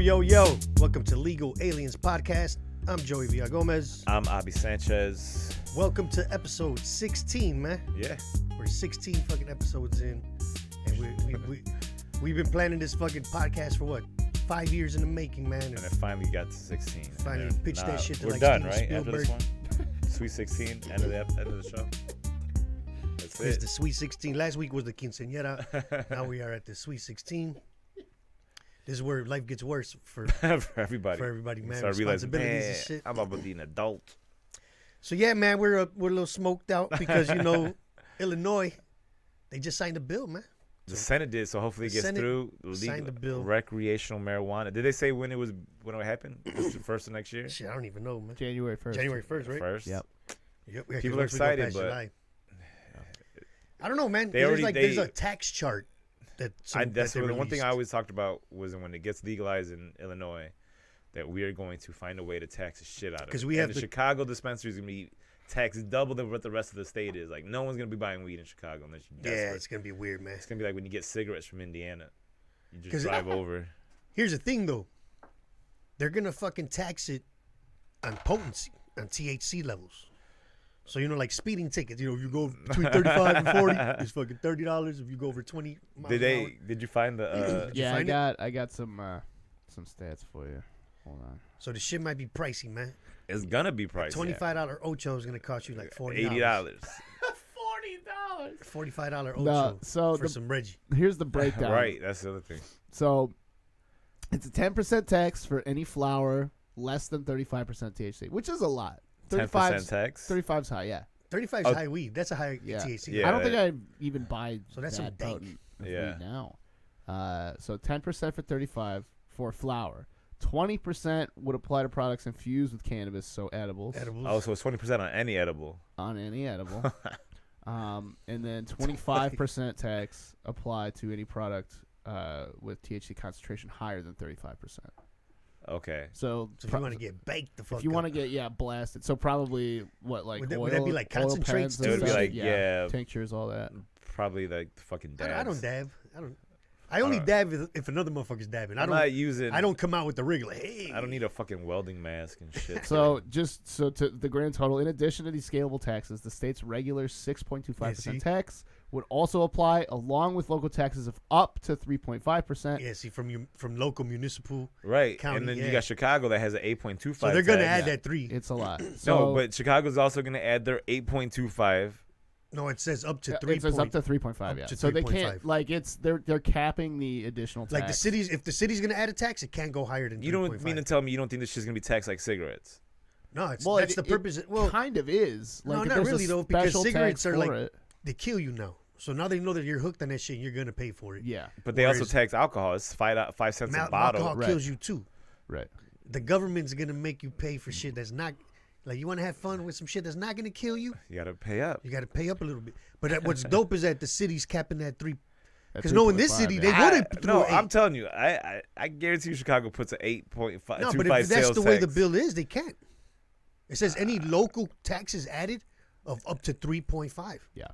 Yo. Welcome to Legal Aliens Podcast. I'm Joey Villagomez. I'm Abi Sanchez. Welcome to episode 16, man. Yeah. We're 16 fucking episodes in. And we've been planning this fucking podcast for what? 5 years in the making, man. And it finally got to 16. Finally pitched that shit to we're like done, Steven right? Spielberg. After this one? Sweet 16, end of the show. That's It's it. the Sweet 16. Last week was the Quinceañera. Now we are at the Sweet 16. This is where life gets worse for everybody. For everybody, man. So I realized, Responsibilities and shit. I'm about to be an adult. So yeah, man, we're a little smoked out because Illinois, they just signed a bill, man. The Senate did, so hopefully it gets through. Signed the bill. Recreational marijuana. Did they say when it happened? Just the first of next year? Shit, I don't even know, man. January 1st. January 1st, right? First. Yep. Yep. People are excited, but I don't know, man. There's there's a tax chart that's the one thing I always talked about was when it gets legalized in Illinois, that we are going to find a way to tax the shit out of it. Because we have the Chicago dispensary is going to be taxed double than what the rest of the state is. Like, no one's going to be buying weed in Chicago unless you're desperate. Yeah, it's going to be weird, man. It's going to be like when you get cigarettes from Indiana. You just drive over. Here's the thing, though. They're going to fucking tax it on potency, on THC levels. So, like speeding tickets, you go between 35 and 40, it's fucking $30. If you go over 20 miles an hour. Did you find the... Yeah, I got some stats for you. Hold on. So the shit might be pricey, man. It's going to be pricey. $25 Ocho is going to cost you like $40. $80. $45 Ocho No, some Reggie. Here's the breakdown. Right, that's the other thing. So it's a 10% tax for any flower less than 35% THC, which is a lot. 10% tax? 35's high, yeah. 35 is high weed. That's a high Yeah. THC. Yeah. I don't think I even buy So that's some that dank. potent of Yeah. weed now. So 10% for 35 for flower. 20% would apply to products infused with cannabis, so edibles. Oh, so it's 20% on any edible. On any edible. And then 25% tax apply to any product with THC concentration higher than 35%. Okay. So if you want to get baked the fuck if you want to up. get blasted, so probably what, like Would oil, that be like oil concentrates pens and too? It would be stuff? like, yeah. tinctures, all that. Probably like the fucking dabs. I don't dab. I only dab if another motherfucker's dabbing. I don't come out with the rig like, hey. I don't need a fucking welding mask and shit. So to the grand total, in addition to these scalable taxes, the state's regular 6.25% tax would also apply, along with local taxes of up to 3.5%. Yeah, see, from local municipal. Right, county, and then yeah. you got Chicago that has an 8.25. So they're gonna tax. add that 3. It's a lot. No, but Chicago's also gonna add their 8.25. No, it says up to 3. It says up to 3.5. Yeah. to So they 3.5. can't they're capping the additional tax. Like if the city's gonna add a tax, it can't go higher than 3.5. You don't mean to tell me you don't think this shit's gonna be taxed like cigarettes? No, that's the it purpose. Well, kind of is. Like, no, if not there's a really though, because special cigarettes tax are for like it. they kill you now. So now they know that you're hooked on that shit. You're gonna pay for it. Yeah. But they also Whereas- tax alcohol. It's 5 cents a bottle. Alcohol Right. kills you too. Right. The government's gonna make you pay for shit that's not. Like, you want to have fun with some shit that's not gonna kill you. You gotta pay up. You got to pay up a little bit. But what's dope is that the city's capping that 3. At Because in this 3.5, city, yeah. they would have No, I'm telling you, I guarantee you, Chicago puts an 8.5. No, but if that's sales the way the tax. bill is, they can't. It says any local taxes added of up to 3.5. Yeah.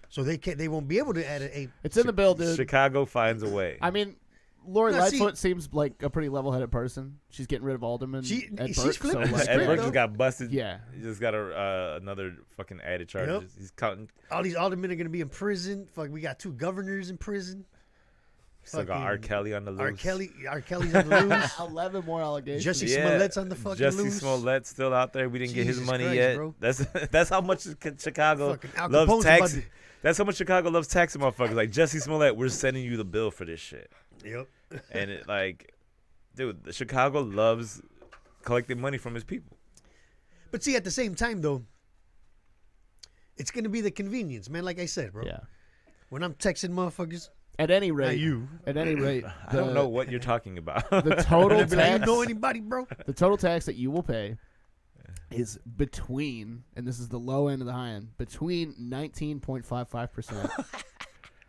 So they can't. They won't be able to add an 8. It's in the bill, dude. Chicago finds a way. I mean, Lori No, Lightfoot seems like a pretty level-headed person. She's getting rid of Alderman She's Ed Burke. flipping the like, script, Ed Burke though. just got busted. Yeah. He just got another fucking added charges. Yep. He's counting. All these aldermen are gonna be in prison. Fuck, we got 2 governors in prison. Still got R. Kelly on the loose. R. Kelly's on the loose. 11 more allegations. Jesse Smollett's on the fucking Jesse loose. Smollett's still out there. We didn't get his Jesus money Christ, yet. bro. That's how much Chicago Fucking Al loves Capone's about taxing. to- That's how much Chicago loves taxing motherfuckers. Like Jesse Smollett, we're sending you the bill for this shit. Yep. And it like, dude, Chicago loves collecting money from his people. But see, at the same time though, it's gonna be the convenience, man. Like I said, bro. Yeah. When I'm texting motherfuckers, At any rate, not you. At any rate, I don't know what you're talking about. the total They'll be like, you tax. know anybody, bro? The total tax that you will pay is between, and this is the low end of the high end, between 19.55%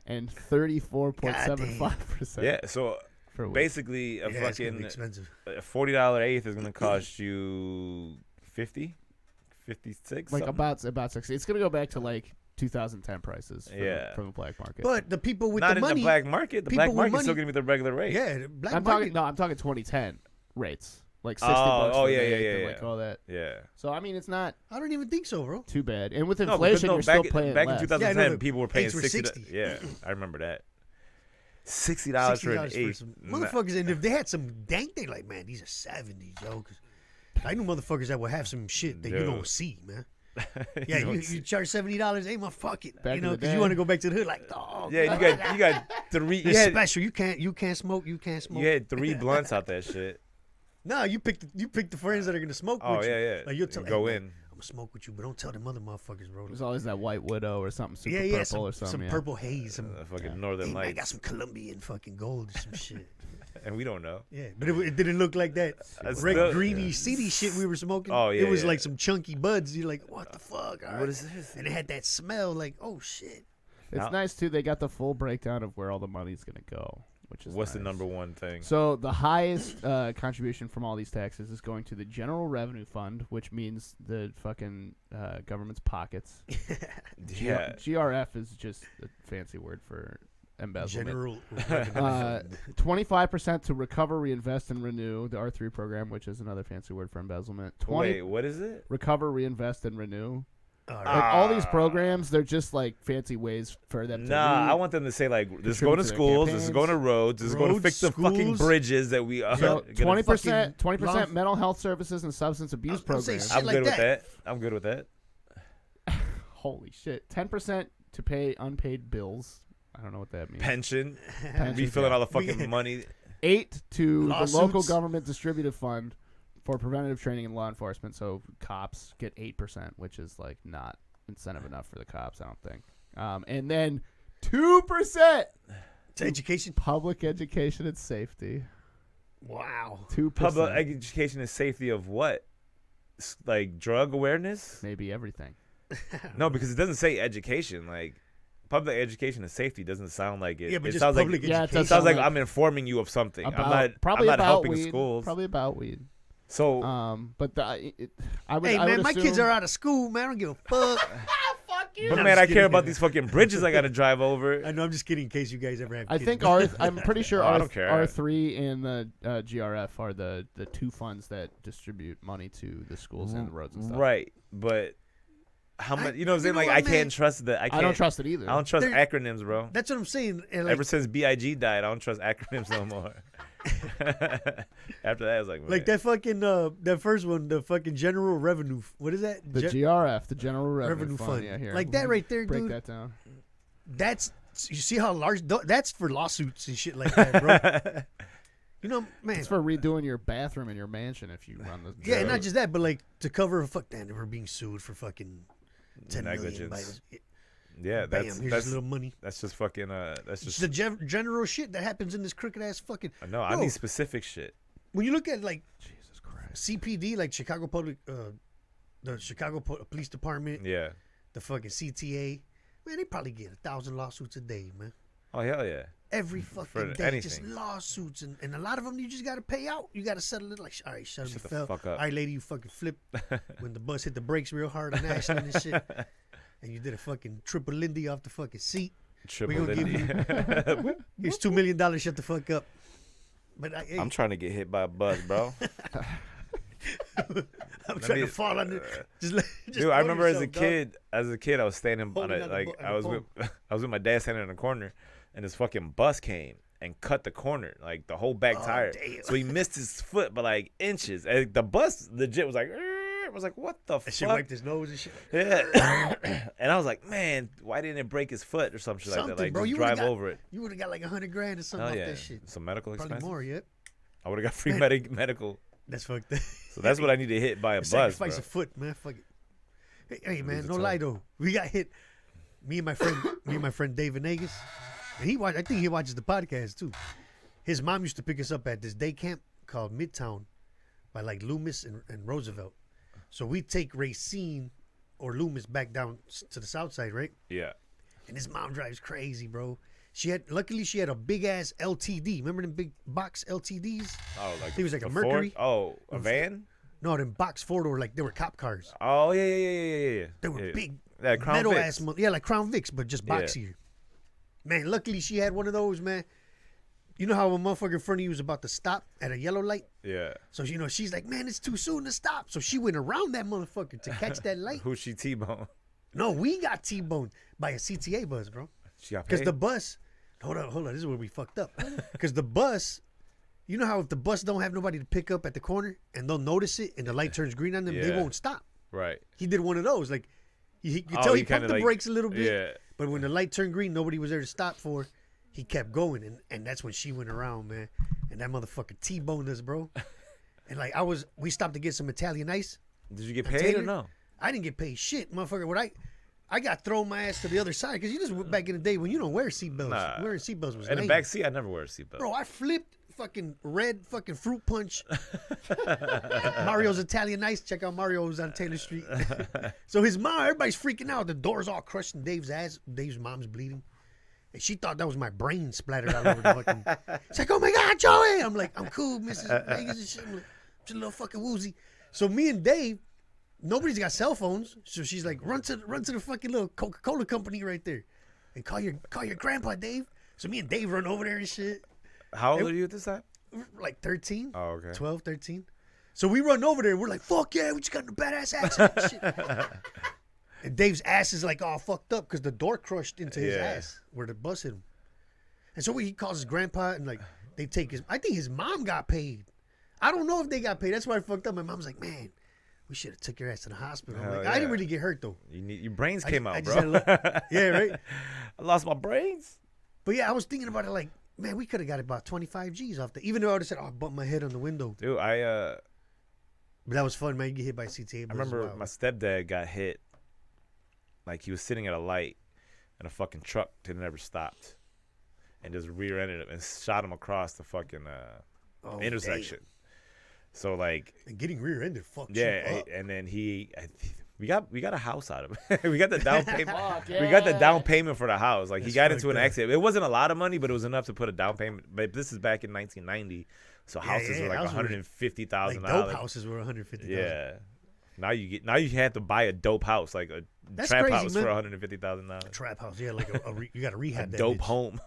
and 34.75%. Yeah, so for a week. basically a Yeah, it's gonna be fucking expensive. a $40 eighth is gonna cost you 56. Like something. about 60. It's gonna go back to like 2010 prices from the black market. But the people with Not the money, in the black market. The black market's still gonna be the regular rate. yeah, the black I'm market. talking 2010 rates. Like $60 Oh, for yeah, an yeah, eighth yeah, and yeah. like all that. Yeah. So I mean, it's not I don't even think so, bro. too bad. And with No, inflation, you're still back, paying back less. in 2010, Yeah, I know, people were paying eights were $60. 60. Yeah, I remember that. $60 for an $60 eighth. some motherfuckers. And if they had some dank, they like, man, these are 70s, yo. 'Cause I know motherfuckers that will have some shit that you Dude. don't see, man. Yeah, you charge $70. Hey, my fuck it, Back you in know, the because day. you want to go back to the hood, like, dog. Yeah, you got three. It's special. You can't smoke. You can't smoke. You had 3 blunts out that shit. No, you pick the friends that are gonna smoke Oh with you. yeah. Like you'll tell, go hey, in. man, I'm gonna smoke with you, but don't tell them other motherfuckers, bro. There's always that white widow or something super Yeah, purple some, or something. some yeah. purple haze, some Fucking Northern hey, man, I Lights, got some Colombian fucking gold or some shit. and we don't know. Yeah, but it didn't look like that That's red, still- greeny, seedy shit we were smoking. Oh, yeah, it was yeah. like some chunky buds. You're like, what the fuck? All What right. is this? And it had that smell, like, oh shit. It's Now- nice too. They got the full breakdown of where all the money's gonna go, which is What's the nice. number one thing? So the highest contribution from all these taxes is going to the General Revenue Fund, which means the fucking government's pockets. Yeah. GRF is just a fancy word for embezzlement. General. 25% to recover, reinvest, and renew, the R3 program, which is another fancy word for embezzlement. Wait, what is it? Recover, reinvest, and renew. All Like right. all these programs, they're just like fancy ways for them to Nah, I want them to say like this is going to contribute to their schools, this is going to campaigns. roads, this is going to Roads, fix the fucking schools. bridges that we are. So gonna- 20%, fucking 20% love- mental health services and substance abuse I was gonna programs. say I'm like good with that. that. I'm good with that. Holy shit! 10% to pay unpaid bills. I don't know what that means. Pension, Pensions, refilling yeah. all the fucking money. 8 to the local Lawsuits. government distributive fund for preventative training and law enforcement. So cops get 8%, which is like not incentive enough for the cops, I don't think. And then 2% To education. public education and safety. Wow. 2%. Public education and safety of what? Like drug awareness? Maybe everything. No, because it doesn't say education. Like public education and safety doesn't sound like it. Yeah, but it just sounds public like Yeah, it education. it does sounds like like I'm informing you of something. About, I'm not. probably I'm not about helping weed. schools. Probably about weed. So, But I would. Hey I man, would my kids assume- are out of school, man. I don't give a fuck. but I'm man, just I care kidding. about these fucking bridges I got to drive over. I know. I'm just kidding in case you guys ever have I kids. think I'm pretty sure Oh, I don't care. R3 and the GRF are the two funds that distribute money to the schools and the roads and stuff. Right, but how much? You know what I'm saying? you know Like what, I man? can't trust that. I don't trust it either. I don't trust There- acronyms, bro. That's what I'm saying. And like, Ever since Big died, I don't trust acronyms no more. After that, I was like, like that fucking that first one, the fucking general revenue. What is that? The GRF, the General Revenue, Revenue Fund. Fund. Yeah, here. Like that right there, Break dude. that down. That's you see how large that's for lawsuits and shit like that, bro. You know, man. It's for redoing your bathroom in your mansion if you run the. Yeah, not just that, but like to cover damn, we're being sued for fucking 10 million. Negligence. Yeah, Bam, that's here's that's just a little money. that's just fucking. That's It's just. the general shit that happens in this crooked ass fucking. No, I Bro, need specific shit. when you look at like Jesus Christ. CPD, like Chicago Public, the Chicago Police Department, Yeah. the fucking CTA, man, they probably get 1,000 lawsuits a day, man. Oh hell yeah. Every fucking day, anything. just lawsuits, and a lot of them you just gotta pay out. You gotta settle it like, all right, shut Shut the the fell. fuck up. All right, lady, you fucking flipped when the bus hit the brakes real hard on Ashland and shit, and you did a fucking triple Lindy off the fucking seat. Triple gonna give Lindy. Here's $2 million. Shut the fuck up. But hey, I'm trying to get hit by a bus, bro. I'm trying to fall under. Just Dude, I hold remember as a yourself, dog. kid, I was standing on Holding it, on like the I was with my dad standing in the corner, and this fucking bus came and cut the corner, like the whole back tire. Damn. So he missed his foot by like inches. And the bus legit was like, what the That shit fuck? wiped his nose and shit. Yeah. And I was like, man, why didn't it break his foot or some shit like that? Something, Like bro. just You would've drive got- over it. You would have got like $100,000 or something Oh off yeah, that shit. some medical Probably expenses. more, yep. I would have got free medical. That's fucked up. So that's what I need to hit by a bus, bro. Sacrifice a foot, man. Fuck it. Hey, man, Lose a no toe. lie though. We got hit. Me and my friend David Nagus, and I think he watches the podcast too. His mom used to pick us up at this day camp called Midtown, by like Loomis and Roosevelt. So we take Racine or Loomis back down to the south side, right? Yeah. And his mom drives crazy, bro. Luckily she had a big ass LTD. Remember them big box LTDs? Oh, like It was like a the Mercury. Ford? Oh, a van? No, them box 4-door, like they were cop cars. Oh yeah. They were Yeah. big. That Crown metal Vics. ass, yeah, like Crown Vics, but just Yeah. boxier. Man, luckily she had one of those, man. You know how a motherfucker in front of you was about to stop at a yellow light? Yeah. So, she's like, man, it's too soon to stop. So she went around that motherfucker to catch that light. Who's she T-bone? No, we got T-boned by a CTA bus, bro. She got Because paid? the bus, hold on, this is where we fucked up. Because the bus, you know how if the bus don't have nobody to pick up at the corner and they'll notice it and the light turns green on them, they Yeah. won't stop. Right. He did one of those. Like, you Oh, tell he he pumped kinda the like- brakes a little bit. Yeah. But when the light turned green, nobody was there to stop for. He kept going, and that's when she went around, man. And that motherfucker T-boned us, bro. And like we stopped to get some Italian ice. Did you get A paid tater? or no? I didn't get paid shit, motherfucker. What I got thrown my ass to the other side because you just went back in the day when you don't wear seatbelts. Nah. Wearing seatbelts was In the lame. back seat, I never wear a seatbelt. Bro, I flipped fucking red fucking fruit punch. Mario's Italian Ice. Check out Mario's on Taylor Street. So his mom, everybody's freaking out. The door's all crushed in Dave's ass. Dave's mom's bleeding. And she thought that was my brain splattered all over the fucking. She's like, oh my God, Joey. I'm like, I'm cool, Mrs. Vegas and shit. I'm like, just a little fucking woozy. So me and Dave, nobody's got cell phones. So she's like, run to the fucking little Coca-Cola company right there. And call your grandpa, Dave. So me and Dave run over there and shit. How old are you at this time? Like 13. Oh, okay. 12, 13. So we run over there and we're like, fuck yeah, we just got in a badass accident and shit. And Dave's ass is like all fucked up because the door crushed into his ass where the bus hit him. And so he calls his grandpa and like they take I think his mom got paid. I don't know if they got paid. That's why I fucked up. My mom's like, man, we should have took your ass to the hospital. I'm Hell like, I didn't yeah. really get hurt though. Your brains came out, I just bro. had yeah, right? I lost my brains. But yeah, I was thinking about it like, man, we could have got about 25 G's off that. Even though I would have said, oh, I bumped my head on the window. Dude, But that was fun, man. You get hit by a CTA. I remember my stepdad got hit. Like he was sitting at a light and a fucking truck never stopped. And just rear-ended him and shot him across the fucking intersection. Damn. So like, And getting rear-ended fucks yeah, you up. and then we got a house out of it. We got the down payment. Fuck, We got the yeah. down payment for the house. Like he That's got into an fucked up. accident. It wasn't a lot of money, but it was enough to put a down payment. But this is back in 1990, so houses were like houses were $150,000. Like dope houses were $150,000. Yeah. Now you have to buy a dope house, like a That's trap crazy, house man. for $150,000. Trap house, yeah, like you got to A rehab that dope bitch. home.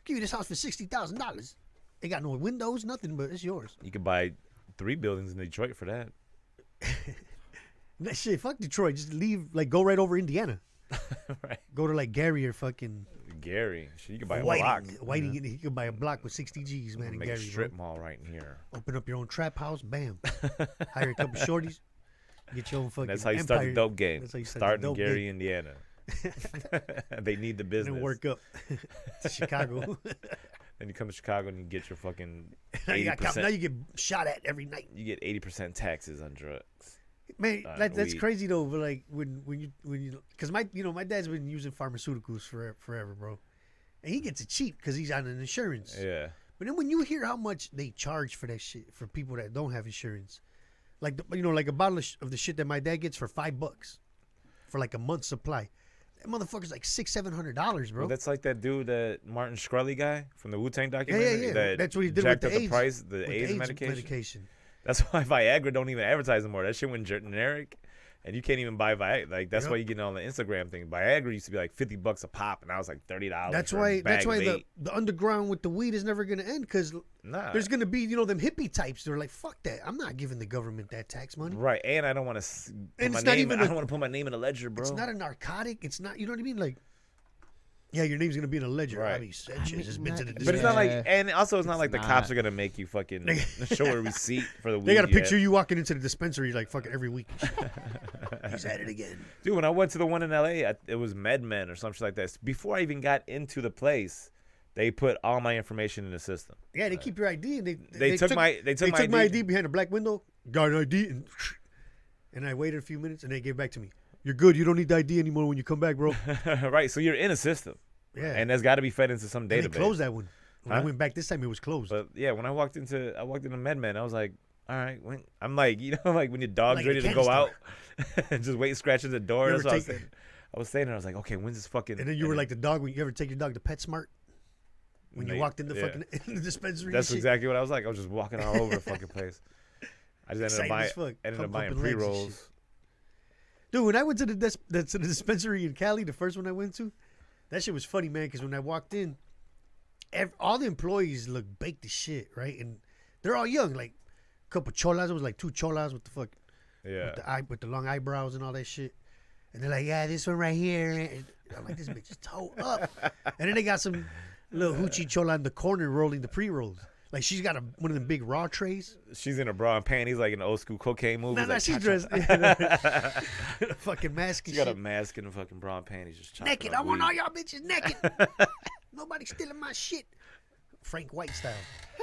Give you this house for $60,000. Ain't got no windows, nothing, but it's yours. You could buy 3 buildings in Detroit for that. That shit, fuck Detroit. Just leave, like go right over Indiana. Right. Go to like Gary or fucking Gary, shit, you could buy a Whiting. block. Whiting, you could buy a block with 60 G's, man, in Make Gary. a Bro. strip mall right in here. Open up your own trap house, bam. Hire a couple shorties, get your own fucking. That's how you empire. start the dope game. That's how you start Start the in dope Gary, game. Indiana. They need the And business. then work up to Chicago. Then you come to Chicago and you get your fucking now, you got cop- now 80%. you get shot at every night. You get 80% taxes on drugs. Man, that's weed. crazy though. But like when you, because my dad's been using pharmaceuticals forever, bro, and he gets it cheap because he's on an insurance. Yeah. But then when you hear how much they charge for that shit for people that don't have insurance, like like a bottle of the shit that my dad gets for $5 for like a month's supply, that motherfucker's like $600-$700, bro. Well, that's like that dude, that Martin Shkreli guy from the Wu-Tang documentary. yeah. That That's what he did with jacked the up AIDS. the price, the With AIDS medication. medication. That's why Viagra don't even advertise anymore. That shit went generic, and you can't even buy Viagra. Like that's Yep. why you get on the Instagram thing. Viagra used to be like $50 a pop, and now it's like $30. That's for a why. That's bag why of the 8. underground with the weed is never gonna end because Nah. there's gonna be them hippie types. They're like, fuck that. I'm not giving the government that tax money. Right, and I don't want to put And my it's not name. even I a- don't want to put my name in a ledger, bro. It's not a narcotic. It's not. You know what I mean? Like, yeah, your name's gonna be in a ledger. Right. Abby Sanchez has been to the. But it's not like, Yeah. and also it's not like the cops not. are gonna make you fucking show a receipt for the weed. They got a you picture had. of you walking into the dispensary like fucking every week. He's at it again. Dude, when I went to the one in LA, it was MedMen or something like that. Before I even got into the place, they put all my information in the system. Yeah, they keep your ID and They took my ID behind a black window. Got an ID and I waited a few minutes and they gave it back to me. You're good. You don't need the ID anymore when you come back, bro. Right, so you're in a system. Yeah. And that's got to be fed into some And they database. closed that one. When I Huh? went back this time, it was closed. But yeah, when I walked into MedMen, I was like, all right, I'm like, like when your dog's Like ready a to candy go out store. and just wait, scratching the door. You That's ever what take- I was saying there. I was like, okay, when's this fucking? And then you were like the dog when you ever take your dog to PetSmart when you They- walked in the yeah. fucking in the dispensary. That's and shit. exactly what I was like. I was just walking all over the fucking place. I just Excited as fuck. ended up buying Pumping legs and pre-rolls. Dude, when I went to the dispensary in Cali, the first one I went to, that shit was funny, man. Because when I walked in, all the employees look baked as shit, right? And they're all young, like a couple cholas. It was like 2 cholas with the fuck, with the long eyebrows and all that shit. And they're like, yeah, this one right here. And I'm like, this bitch is toe up. And then they got some little hoochie chola in the corner rolling the pre-rolls. Like, she's got one of them big raw trays. She's in a bra and panties like in the old school cocaine movies. Nah, like, she's dressed. Fucking mask and she got shit. a mask and a fucking bra and panties just chopping Naked. up I want weed. all y'all bitches naked. Nobody's stealing my shit. Frank White style.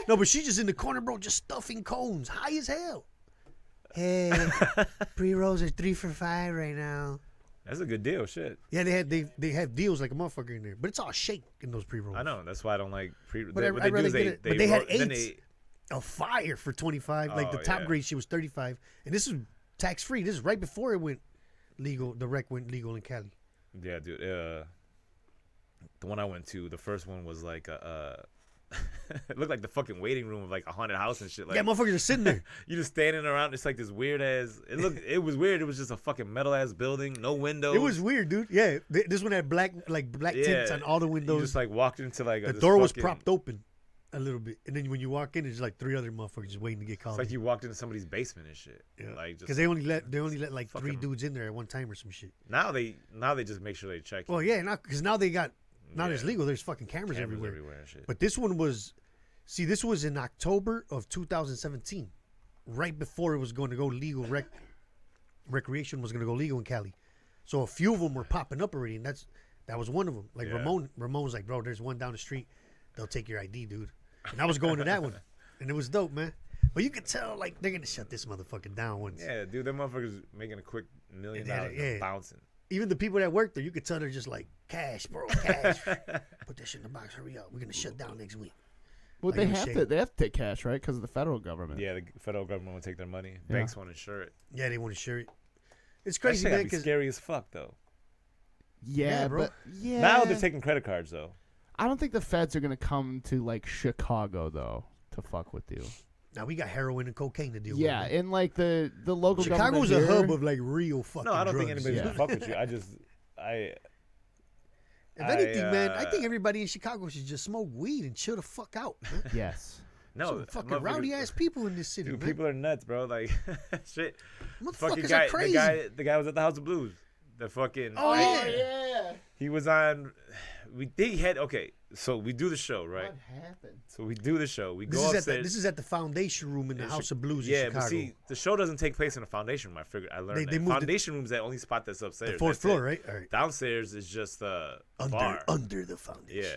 No, but she's just in the corner, bro, just stuffing cones. High as hell. Hey, pre-rolls are 3 for $5 right now. That's a good deal, shit. Yeah, they have deals like a motherfucker in there, but it's all shake in those pre-rolls. I know. That's why I don't like pre. But what I'd they do rather is get it. But they had then 8s. A fire for 25. Like the Oh, top yeah. grade shit was 35, and this is tax free. This is right before it went legal. The rec went legal in Cali. Yeah, dude. The one I went to, the first one was like it looked like the fucking waiting room of like a haunted house and shit. Like, Yeah, motherfuckers are sitting there. you just standing around. It's like this weird ass. It was weird. It was just a fucking metal ass building, no windows. It was weird, dude. Yeah, this one had black tints on all the You windows. just like walked into like The this door was fucking- propped open a little bit, and then when you walk in, there's like 3 other motherfuckers just waiting to get called. It's like you walked into somebody's basement and shit. Yeah. Like just because they only let like 3 fucking- dudes in there at one time or some shit. now they just make sure they check. Well, yeah, because now it's Yeah. legal. There's fucking cameras cameras everywhere. and shit. But this one was, this was in October of 2017, right before it was going to go legal. Recreation was going to go legal in Cali, so a few of them were popping up already, and that was one of them. Like Yeah. Ramon's like, bro, there's one down the street. They'll take your ID, dude. And I was going to that one, and it was dope, man. But you could tell, like, they're gonna shut this motherfucker down once. Yeah, dude, them motherfuckers making a quick $1 million Yeah. bouncing. Even the people that work there, you could tell they're just like, cash, bro, cash. Put that shit in the box. Hurry up. We're gonna shut down next week. Well, Like they it was have shake. to. They have to take cash, right? Because of the federal government. Yeah, the federal government will take their money. Yeah. Banks won't insure it. Yeah, they want to share it. It's That crazy, shit man. gotta be Because scary as fuck though. Yeah, Yeah, bro. but yeah. Now they're taking credit cards though. I don't think the feds are gonna come to like Chicago though to fuck with you. now we got heroin and cocaine to deal Yeah, with. man. and like the local Chicago's government a here, hub of like real fucking No, I don't drugs. think anybody's Yeah. gonna fuck with you. If anything, man, I uh, think everybody in Chicago should just smoke weed and chill the fuck out. Man. Yes. No, Some fucking motherfuckers- rowdy ass people in this city, Dude, man. people are nuts, bro. Like shit. Fucking Motherfuckers guy, are crazy. the guy was at the House of Blues. The fucking Oh, yeah. yeah. he was on. So we do the show, right? What happened? So we do the show. We This go is, upstairs. this is at the Foundation Room in the in House Chi- of Blues yeah, in Chicago. but see, the show doesn't take place in the Foundation Room. I learned They that. moved it- Foundation Room's the only spot that's upstairs. the 4th That's floor, it. right? All right. Downstairs is just a bar. Under the Foundation. Yeah.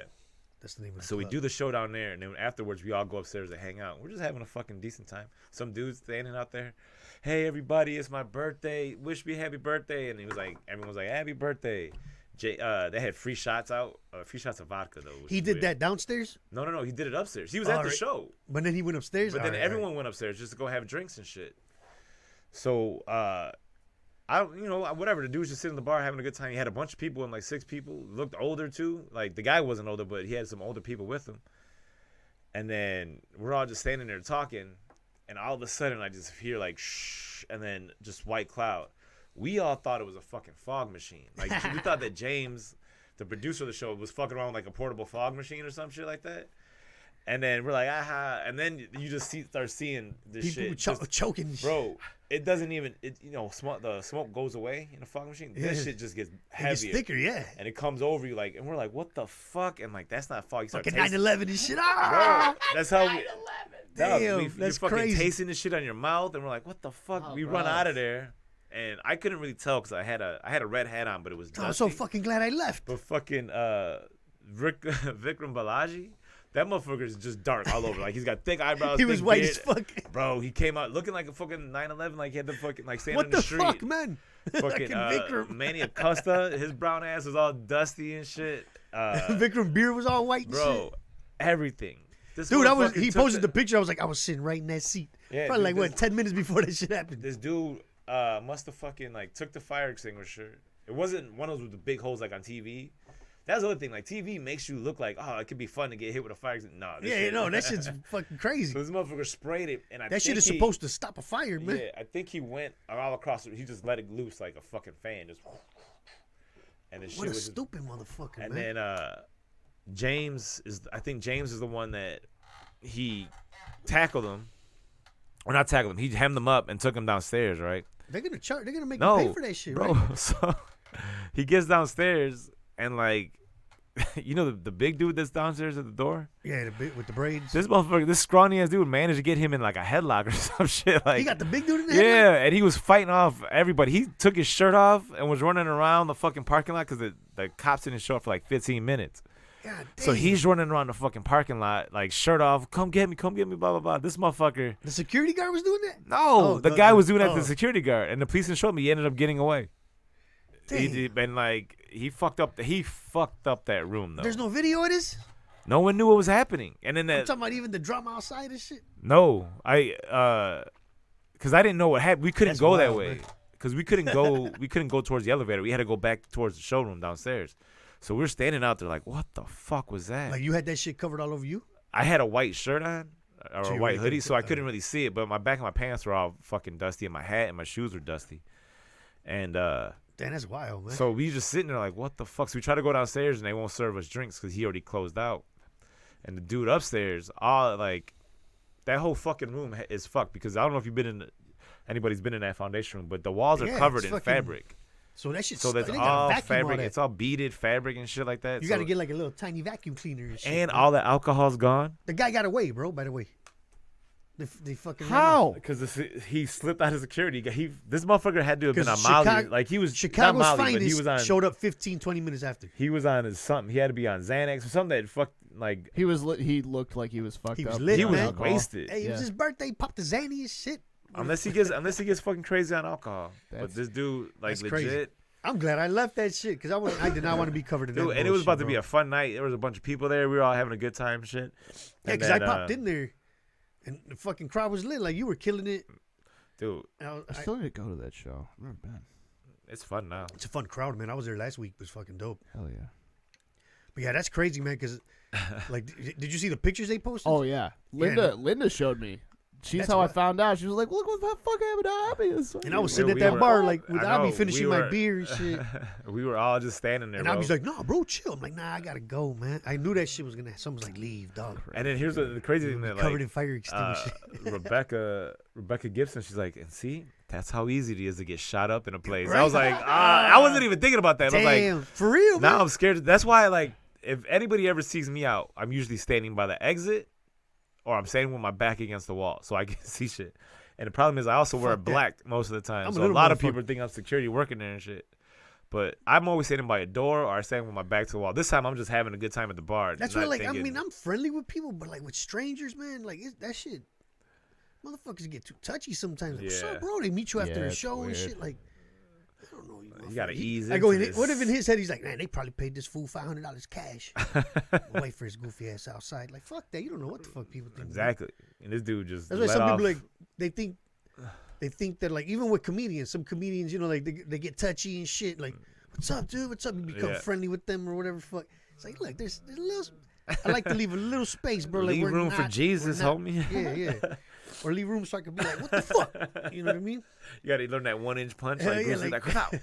That's the name of the So we club. do the show down there, and then afterwards we all go upstairs to hang out. We're just having a fucking decent time. Some dude's standing out there. Hey everybody, it's my birthday. Wish me happy birthday. And he was like, everyone's like, happy birthday. They had free shots out, free shots of vodka though. which He is did weird. that downstairs, No, he did it upstairs. He was Oh, at the right. show, but then he went upstairs. but then All right, everyone went upstairs just to go have drinks and shit. So whatever. The dude was just sitting in the bar having a good time. He had a bunch of people and like 6 people. Looked older too. Like the guy wasn't older, but he had some older people with him. And then we're all just standing there talking, and all of a sudden I just hear like shh, and then just white cloud. We all thought it was a fucking fog machine. Like we thought that James, the producer of the show, was fucking around with like a portable fog machine or some shit like that. And then we're like, aha. And then you just start seeing this People shit. Just- choking. and shit. bro, it doesn't even, the smoke goes away in a fog machine. This Yeah. shit just gets It gets heavier. thicker, yeah. And it comes over you like, and we're like, what the fuck? And like, that's not fog. You start Fucking tasting. 9/11 and shit. Bro, Ah! that's how we. Damn, you're that's fucking crazy. tasting this shit on your mouth, and we're like, what the fuck? Oh, we run gross. out of there, and I couldn't really tell because I had a red hat on, but it was dusty. I'm so fucking glad I left. But fucking Vikram Balaji, that motherfucker's just dark all over. Like he's got thick eyebrows. He was thick white beard. as fuck. Bro, he came out looking like a fucking 9/11, like he had the fucking like standing What in the the street. fuck, man? Fucking Vikram. Manny Acosta, his brown ass was all dusty and shit. Vikram beard was all white and Bro, shit. everything. This Dude, motherfucker he took posted the picture. I was like, I was sitting right in that seat. Yeah, Probably dude, like, what, 10 minutes before that shit happened. This dude must have fucking like took the fire extinguisher. It wasn't one of those with the big holes like on TV. That's the other thing. Like TV makes you look like, oh, it could be fun to get hit with a fire extinguisher. Nah, this Yeah, shit, no, that shit's fucking crazy. So this motherfucker sprayed it, and That shit is supposed to stop a fire, man. Yeah, I think he went all across. He just let it loose like a fucking fan, just. And the shit What a was stupid motherfucker, and man. then James is the one that he tackled him, or not tackled him. He hemmed him up and took him downstairs, right? They're gonna make No, you pay for that shit, bro. right? So he gets downstairs and like, you know the big dude that's downstairs at the door. Yeah, the bit with the braids. This motherfucker, this scrawny ass dude, managed to get him in like a headlock or some shit. Like He got the big dude in the yeah, and he was fighting off everybody. He took his shirt off and was running around the fucking parking lot because the cops didn't show up for like 15 minutes. God damn. So he's running around the fucking parking lot, like shirt off, come get me, blah, blah, blah. This motherfucker. The security guard was doing that? No, Oh, the guy was doing that to oh. the security guard, and the police didn't show him. He ended up getting away. Damn. And like, he fucked up that room, though. There's no video of this? No one knew what was happening. And then I'm that, talking about even the drama outside and shit. no, because I didn't know what happened. We couldn't That's go that wild, way. man. Because we couldn't go towards the elevator. We had to go back towards the showroom downstairs. So we're standing out there like, what the fuck was that? Like you had that shit covered all over you? I had a white shirt on or So a you white really hoodie, couldn't so I see- couldn't really see it. But my back of my pants were all fucking dusty, and my hat and my shoes were dusty. And Damn, that's wild, man. so we just sitting there like, what the fuck? So we try to go downstairs, and they won't serve us drinks because he already closed out. And the dude upstairs, all like, that whole fucking room is fucked because I don't know if you've been in. Anybody's been in that foundation room, but the walls are Yeah, covered it's in fucking- fabric. So that shit's So that's they gotta all vacuum fabric. all that. It's all beaded fabric and shit like that. You so, got to get like a little tiny vacuum cleaner and shit. and man. all the alcohol's gone The guy got away, bro, by the way. They fucking ran How? off. because he slipped out of security. This motherfucker had to have been 'Cause on Molly. Chicago- Like he was Chicago's not Molly, but he finest was on. showed up 15, 20 minutes after. He was on his something. He had to be on Xanax or something that fucked like He was he looked like he was fucked He was up. lit, he on was man. alcohol. wasted. Hey, it was Yeah. his birthday. He popped the Zanny and shit. Unless he gets fucking crazy on alcohol. But That's- this dude like that's crazy. legit. I'm glad I left that shit because I did not want to be covered in that. Dude, and it was about to bullshit, be bro. a fun night. There was a bunch of people there. We were all having a good time and shit. Yeah, And because I then, popped in there, and the fucking crowd was lit. Like you were killing it. Dude, I still need to go to that show. I've never been. it's fun now. it's a fun crowd, man. I was there last week. It was fucking dope. Hell yeah. But yeah, that's crazy, man. Because like, did you see the pictures they posted? Oh yeah. Linda showed me. She's That's how I what- found out. She was like, "Look what the fuck happened to Abby." It's And I was like- sitting Yeah, at we that were- bar, like with I Abby know, finishing we my were- beer and shit. We were all just standing there, And bro. Abby's like, "No, bro, chill." I'm like, "Nah, I gotta go, man." I knew that shit was gonna. Someone's like, "Leave, dog." And then here's the crazy thing that Covered like in fire extinguisher. Rebecca Gibson, she's like, and see, that's how easy it is to get shot up in a place. I Right? was like, I wasn't even thinking about that. I was like, Damn, for real, man. now I'm scared. That's why, like, if anybody ever sees me out, I'm usually standing by the exit, or I'm standing with my back against the wall so I can see shit. And the problem is, I also wear Fuck that. black most of the time, I'm a so a little lot of motherfucker. people think I'm security working there and shit. But I'm always standing by a door or standing with my back to the wall. This time, I'm just having a good time at the bar. That's not why, like, I thinking- mean, I'm friendly with people, but like with strangers, man, like that shit. Motherfuckers get too touchy sometimes. Like, what's Yeah. up, bro? They meet you after Yeah, a it's show and weird. shit. Like, I don't know. You gotta motherfucker. ease I go into in. What if this. in his head he's like, man, they probably paid this fool $500 cash. Wait for his goofy ass outside. Like, fuck that. You don't know what the fuck people think. man. Exactly. And this dude just That's why let some off. people like they think that like even with comedians, some comedians, you know, like they get touchy and shit. Like, what's up, dude? What's up? You become Yeah. friendly with them or whatever. Fuck. It's like, look, there's a little. I like to leave a little space, bro. Like Leave we're room for not- Jesus, we're not- homie. Yeah, yeah. Or leave room so I can be like, what the fuck? You know what I mean? You gotta learn that 1-inch punch. Hell Like, yeah, Bruce Lee, like- like, "Wow."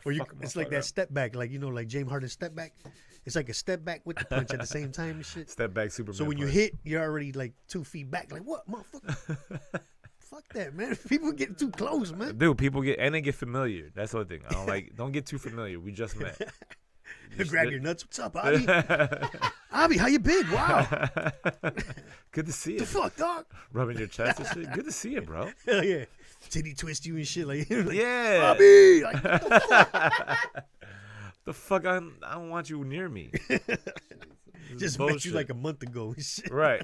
Or you, Fuck a it's like motherfucker that up. step back, like you know, like James Harden's step back. It's like a step back with the punch at the same time and shit. Step back, Superman. So when you punch. hit, you're already like 2 feet back. Like what, motherfucker? Fuck that, man. People get too close, man. Dude, people they get familiar. That's the other thing. I don't like. Don't get too familiar. We just met. Grab your nuts. What's up, Abby? Abby, how you been? Wow. Good to see The you. fuck, dog? Rubbing your chest and shit. Good to see you, bro. Hell yeah. Titty twist you and shit. Like, like Yeah. Abby. Like, what the fuck? The fuck? I don't want you near me. Just met you bullshit. like a month ago and shit. Right.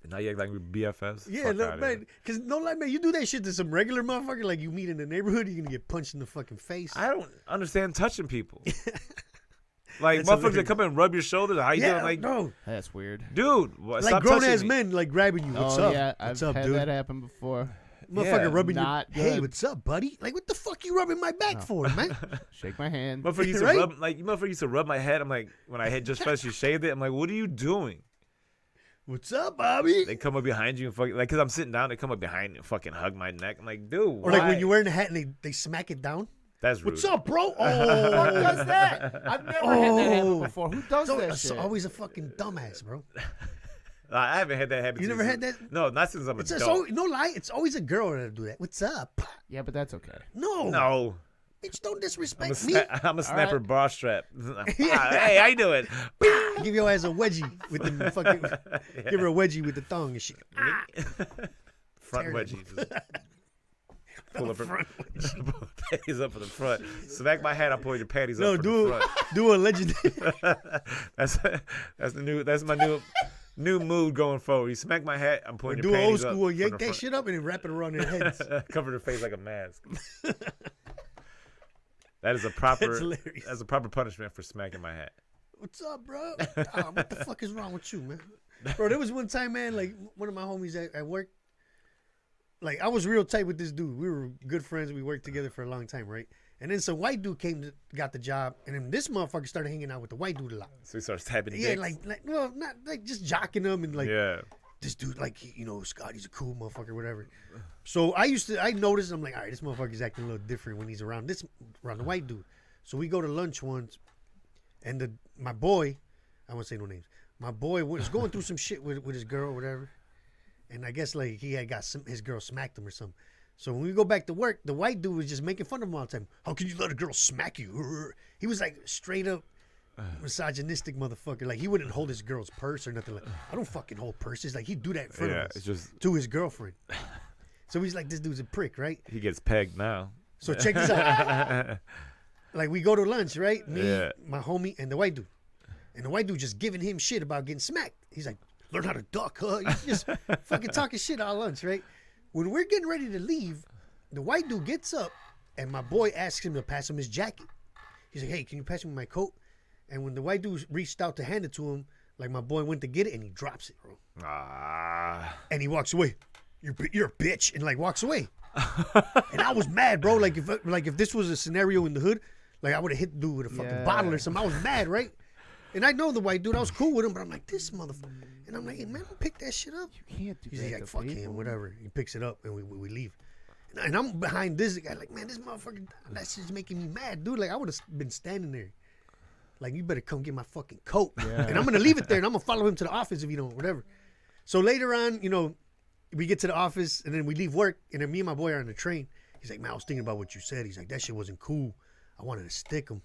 And now you act like we're BFFs. Yeah, Fuck no, outta man. here. Because no lie, man, you do that shit to some regular motherfucker like you meet in the neighborhood, you're gonna get punched in the fucking face. I don't understand touching people. Like That's motherfuckers hilarious. that come and rub your shoulders. How you yeah, doing? Like, no. That's weird. dude, Like stop grown touching ass me. men like grabbing you. What's oh up? yeah, What's I've up, had dude? that happen before. Motherfucker rubbing not your, hey, good. what's up, buddy? Like, what the fuck you rubbing my back for, man? Shake my hand. Motherfucker used to Right? motherfucker used to rub my head. I'm like, when I had just freshly shaved it, I'm like, what are you doing? What's up, Bobby? They come up behind you and fucking, like, cause I'm sitting down, they come up behind me and fucking hug my neck. I'm like, dude, Or like why? when you're wearing a hat and they smack it down. That's rude. What's up, bro? Who Oh, does that? I've never had that happen Oh. before. Who does so, that it's shit? always a fucking dumbass, bro. I haven't had that happen. You to never me had since- that? No, not since I'm It's adult. just always, no lie. It's always a girl that'll do that. What's up? Yeah, but that's okay. No, No. bitch, don't I'm a, disrespect me. I'm a snapper right. bra strap. Hey, how you doing? Give your ass a wedgie with the fucking. Give her a wedgie with the thong and shit. Front Tear wedgie. Pull up her Front panties up in the front. Smack my hat. I'm pulling your panties No, up from do the front. do a legendary. That's my new mood going forward. You smack my hat. I'm pulling your Do old panties school up and yank from the that front. shit up and then wrap it around their heads. Cover their face like a mask. That's a hilarious. proper punishment for smacking my hat. What's up, bro? What the fuck is wrong with you, man? Bro, there was one time, man, like one of my homies at work. Like I was real tight with this dude. We were good friends. We worked together for a long time, right? And then some white dude got the job, and then this motherfucker started hanging out with the white dude a lot. So he starts tapping Yeah, dicks. well, not like just jocking him and like Yeah. this dude, like Scotty's a cool motherfucker, whatever. So I noticed, I'm like, all right, this motherfucker's acting a little different when he's around the white dude. So we go to lunch once, and my boy, I won't say no names. My boy was going through some shit with his girl, or whatever, and I guess like he had got his girl smacked him or something. So when we go back to work, the white dude was just making fun of him all the time. How can you let a girl smack you? He was like straight up misogynistic motherfucker. Like he wouldn't hold his girl's purse or nothing. Like I don't fucking hold purses. Like he'd do that in front of us It's just to his girlfriend. So he's like, this dude's a prick, right? he gets pegged now. So check this out. Like we go to lunch, right? Me, Yeah. my homie, and the white dude. And the white dude just giving him shit about getting smacked. He's like, learn how to duck, huh? He's just fucking talking shit all lunch, right? When we're getting ready to leave, the white dude gets up, and my boy asks him to pass him his jacket. He's like, hey, can you pass me my coat? And when the white dude reached out to hand it to him, like my boy went to get it, and he drops it, bro. Ah. And he walks away. You're a bitch, and like walks away. And I was mad, bro. Like if this was a scenario in the hood, like I would have hit the dude with a fucking bottle or something. I was mad, right? And I know the white dude. I was cool with him, but I'm like, this motherfucker. And I'm like, hey, man, pick that shit up. You can't do He's that. like, to fuck people. him, whatever. He picks it up, and we leave. And I'm behind this guy, like, man, this motherfucker, that's just making me mad, dude. Like, I would have been standing there. Like, you better come get my fucking coat. Yeah. And I'm going to leave it there, and I'm going to follow him to the office if you don't, whatever. So later on, we get to the office, and then we leave work, and then me and my boy are on the train. He's like, man, I was thinking about what you said. He's like, that shit wasn't cool. I wanted to stick him.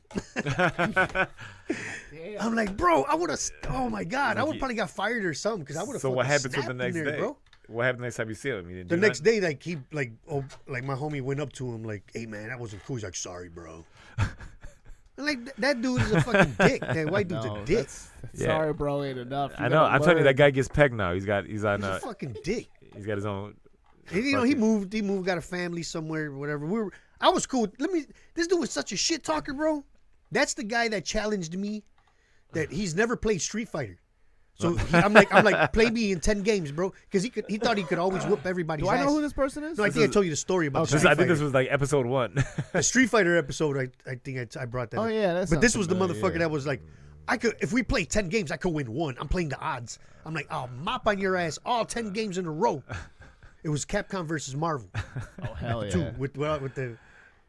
I'm like, bro, I would have, oh my God, I would probably got fired or something because I would have So what happens with the snapped next in there, day? bro. What happened the next time you see him? You didn't The do next nothing? day, like he like my homie went up to him like, "Hey man, that wasn't cool." He's like, "Sorry, bro." And like that dude is a fucking dick. That white dude's a dick. That's Yeah. Sorry, bro, ain't enough. You I know. gotta I'm telling you, learn. that guy gets pegged now. He's on. He's a fucking dick. He's got his own. And, he moved, got a family somewhere, whatever. I was cool. This dude was such a shit talker, bro. That's the guy that challenged me that he's never played Street Fighter. So I'm like, play me in 10 games, bro. Because he thought he could always whoop everybody's Do ass. I know who this person is? No, I think I told you the story about Okay. Street I think Fighter. this was like episode 1. The Street Fighter episode. I think I brought that Oh up. yeah, that's. But this was the motherfucker that was like, if we play 10 games, I could win one. I'm playing the odds. I'm like, I'll mop on your ass all 10 games in a row. It was Capcom versus Marvel. Oh hell yeah. 2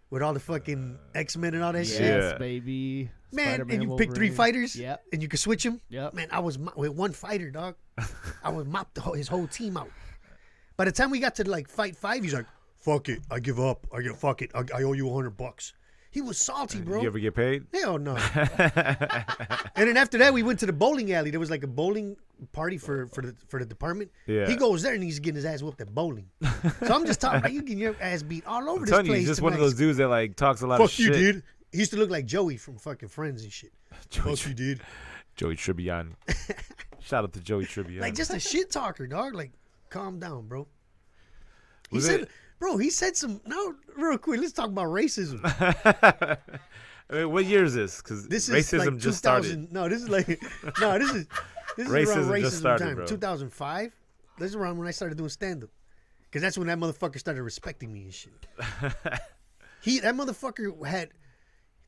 with all the fucking X-Men and all that Yes, shit. Yeah. baby. Man, Spider-Man, and you pick 3 Wolverine. fighters. Yep. And you could switch them. Yep. Man, I was with one fighter, dog. I was mopped his whole team out. By the time we got to like fight 5, he's like, "Fuck it, I give up. Fuck it. I owe you $100." He was salty, bro. You ever get paid? Hell no. And then after that, we went to the bowling alley. There was like a bowling party for the department. Yeah. He goes there and he's getting his ass whooped at bowling. So I'm just talking about you getting your ass beat all over I'm this telling you, place. he's just tonight. one of those dudes that like talks a lot of Fuck you, shit. dude. He used to look like Joey from fucking Friends and shit. Fuck you, dude. Joey Tribbiani. Shout out to Joey Tribbiani. Like just a shit talker, dog. Like, calm down, bro. Was it- He said some. No, real quick. Let's talk about racism. I mean, what year is this? Because This is racism like just 2000. started. No, this is like this is around Racism racism just started, time. bro. 2005. This is around when I started doing stand up. Because that's when that motherfucker started respecting me and shit. That motherfucker had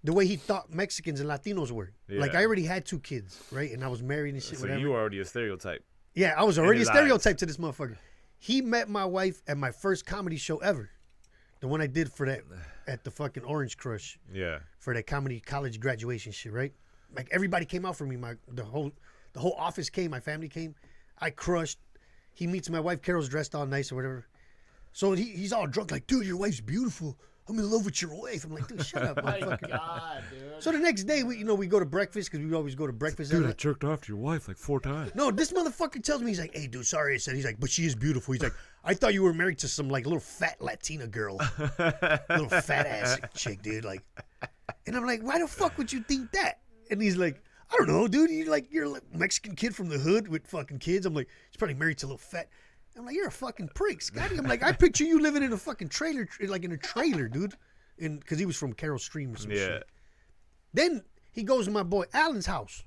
the way he thought Mexicans and Latinos were. Yeah. Like, I already had 2 kids, right? And I was married and shit, So whatever. you were already a stereotype. Yeah, I was already a his stereotype to this motherfucker. He met my wife at my first comedy show ever. The one I did for that, at the fucking Orange Crush. Yeah. For that comedy college graduation shit, right? Like, everybody came out for me. The whole office came. My family came. I crushed. He meets my wife. Carol's dressed all nice or whatever. So he's all drunk, like, dude, your wife's beautiful. I'm in love with your wife. I'm like, dude, shut up, motherfucker. God, dude. So the next day, we go to breakfast because we always go to breakfast. Dude, I jerked off to your wife like 4 times. No, this motherfucker tells me, he's like, hey, dude, sorry I said. He's like, but she is beautiful. He's like, I thought you were married to some, like, little fat Latina girl. Little fat ass chick, dude. Like, and I'm like, why the fuck would you think that? And he's like, I don't know, dude. You're a Mexican kid from the hood with fucking kids. I'm like, he's probably married to a little fat. I'm like, you're a fucking prick, Scotty. I'm like, I picture you living in a fucking trailer, like in a trailer, dude. And because he was from Carroll Stream or some shit. Then he goes to my boy Alan's house,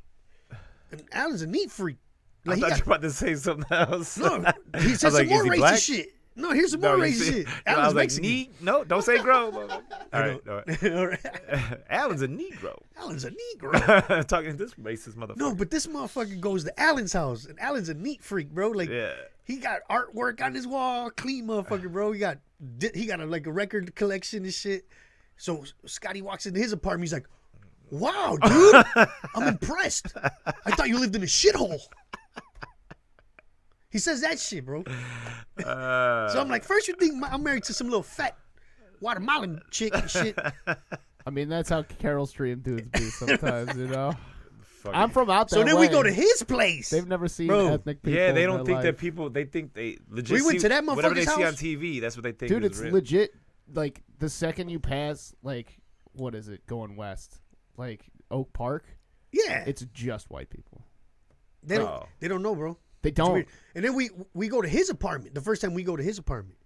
and Alan's a neat freak. Like, I thought you were about to say something else. No, he said some more racist shit. No, here's some more racist shit. I Alan's was like, Mexican. neat? No, don't say grow. All right. All right. Alan's a Negro. Alan's a Negro. Talking to this racist motherfucker. No, but this motherfucker goes to Alan's house, and Alan's a neat freak, bro. Like, Yeah. he got artwork on his wall, clean motherfucker, bro. He got like a record collection and shit. So Scotty walks into his apartment. He's like, "Wow, dude, I'm impressed. I thought you lived in a shithole." He says that shit, bro. So I'm like, first you think I'm married to some little fat Guatemalan chick and shit. I mean, that's how Carol Stream dudes be sometimes, you know. Fucking- I'm from out there. So then we go to his place. They've never seen Bro. ethnic people. Yeah, they in don't their think life. that people. They think they legit. We went see to that whatever they motherfucker's see on house. TV. That's what they think. Dude, is it's real. legit. Like the second you pass, like, what is it going west? Like Oak Park. Yeah, It's just white people. they don't. Oh. They don't know, bro. They It's don't. weird. And then we go to his apartment. The first time we go to his apartment,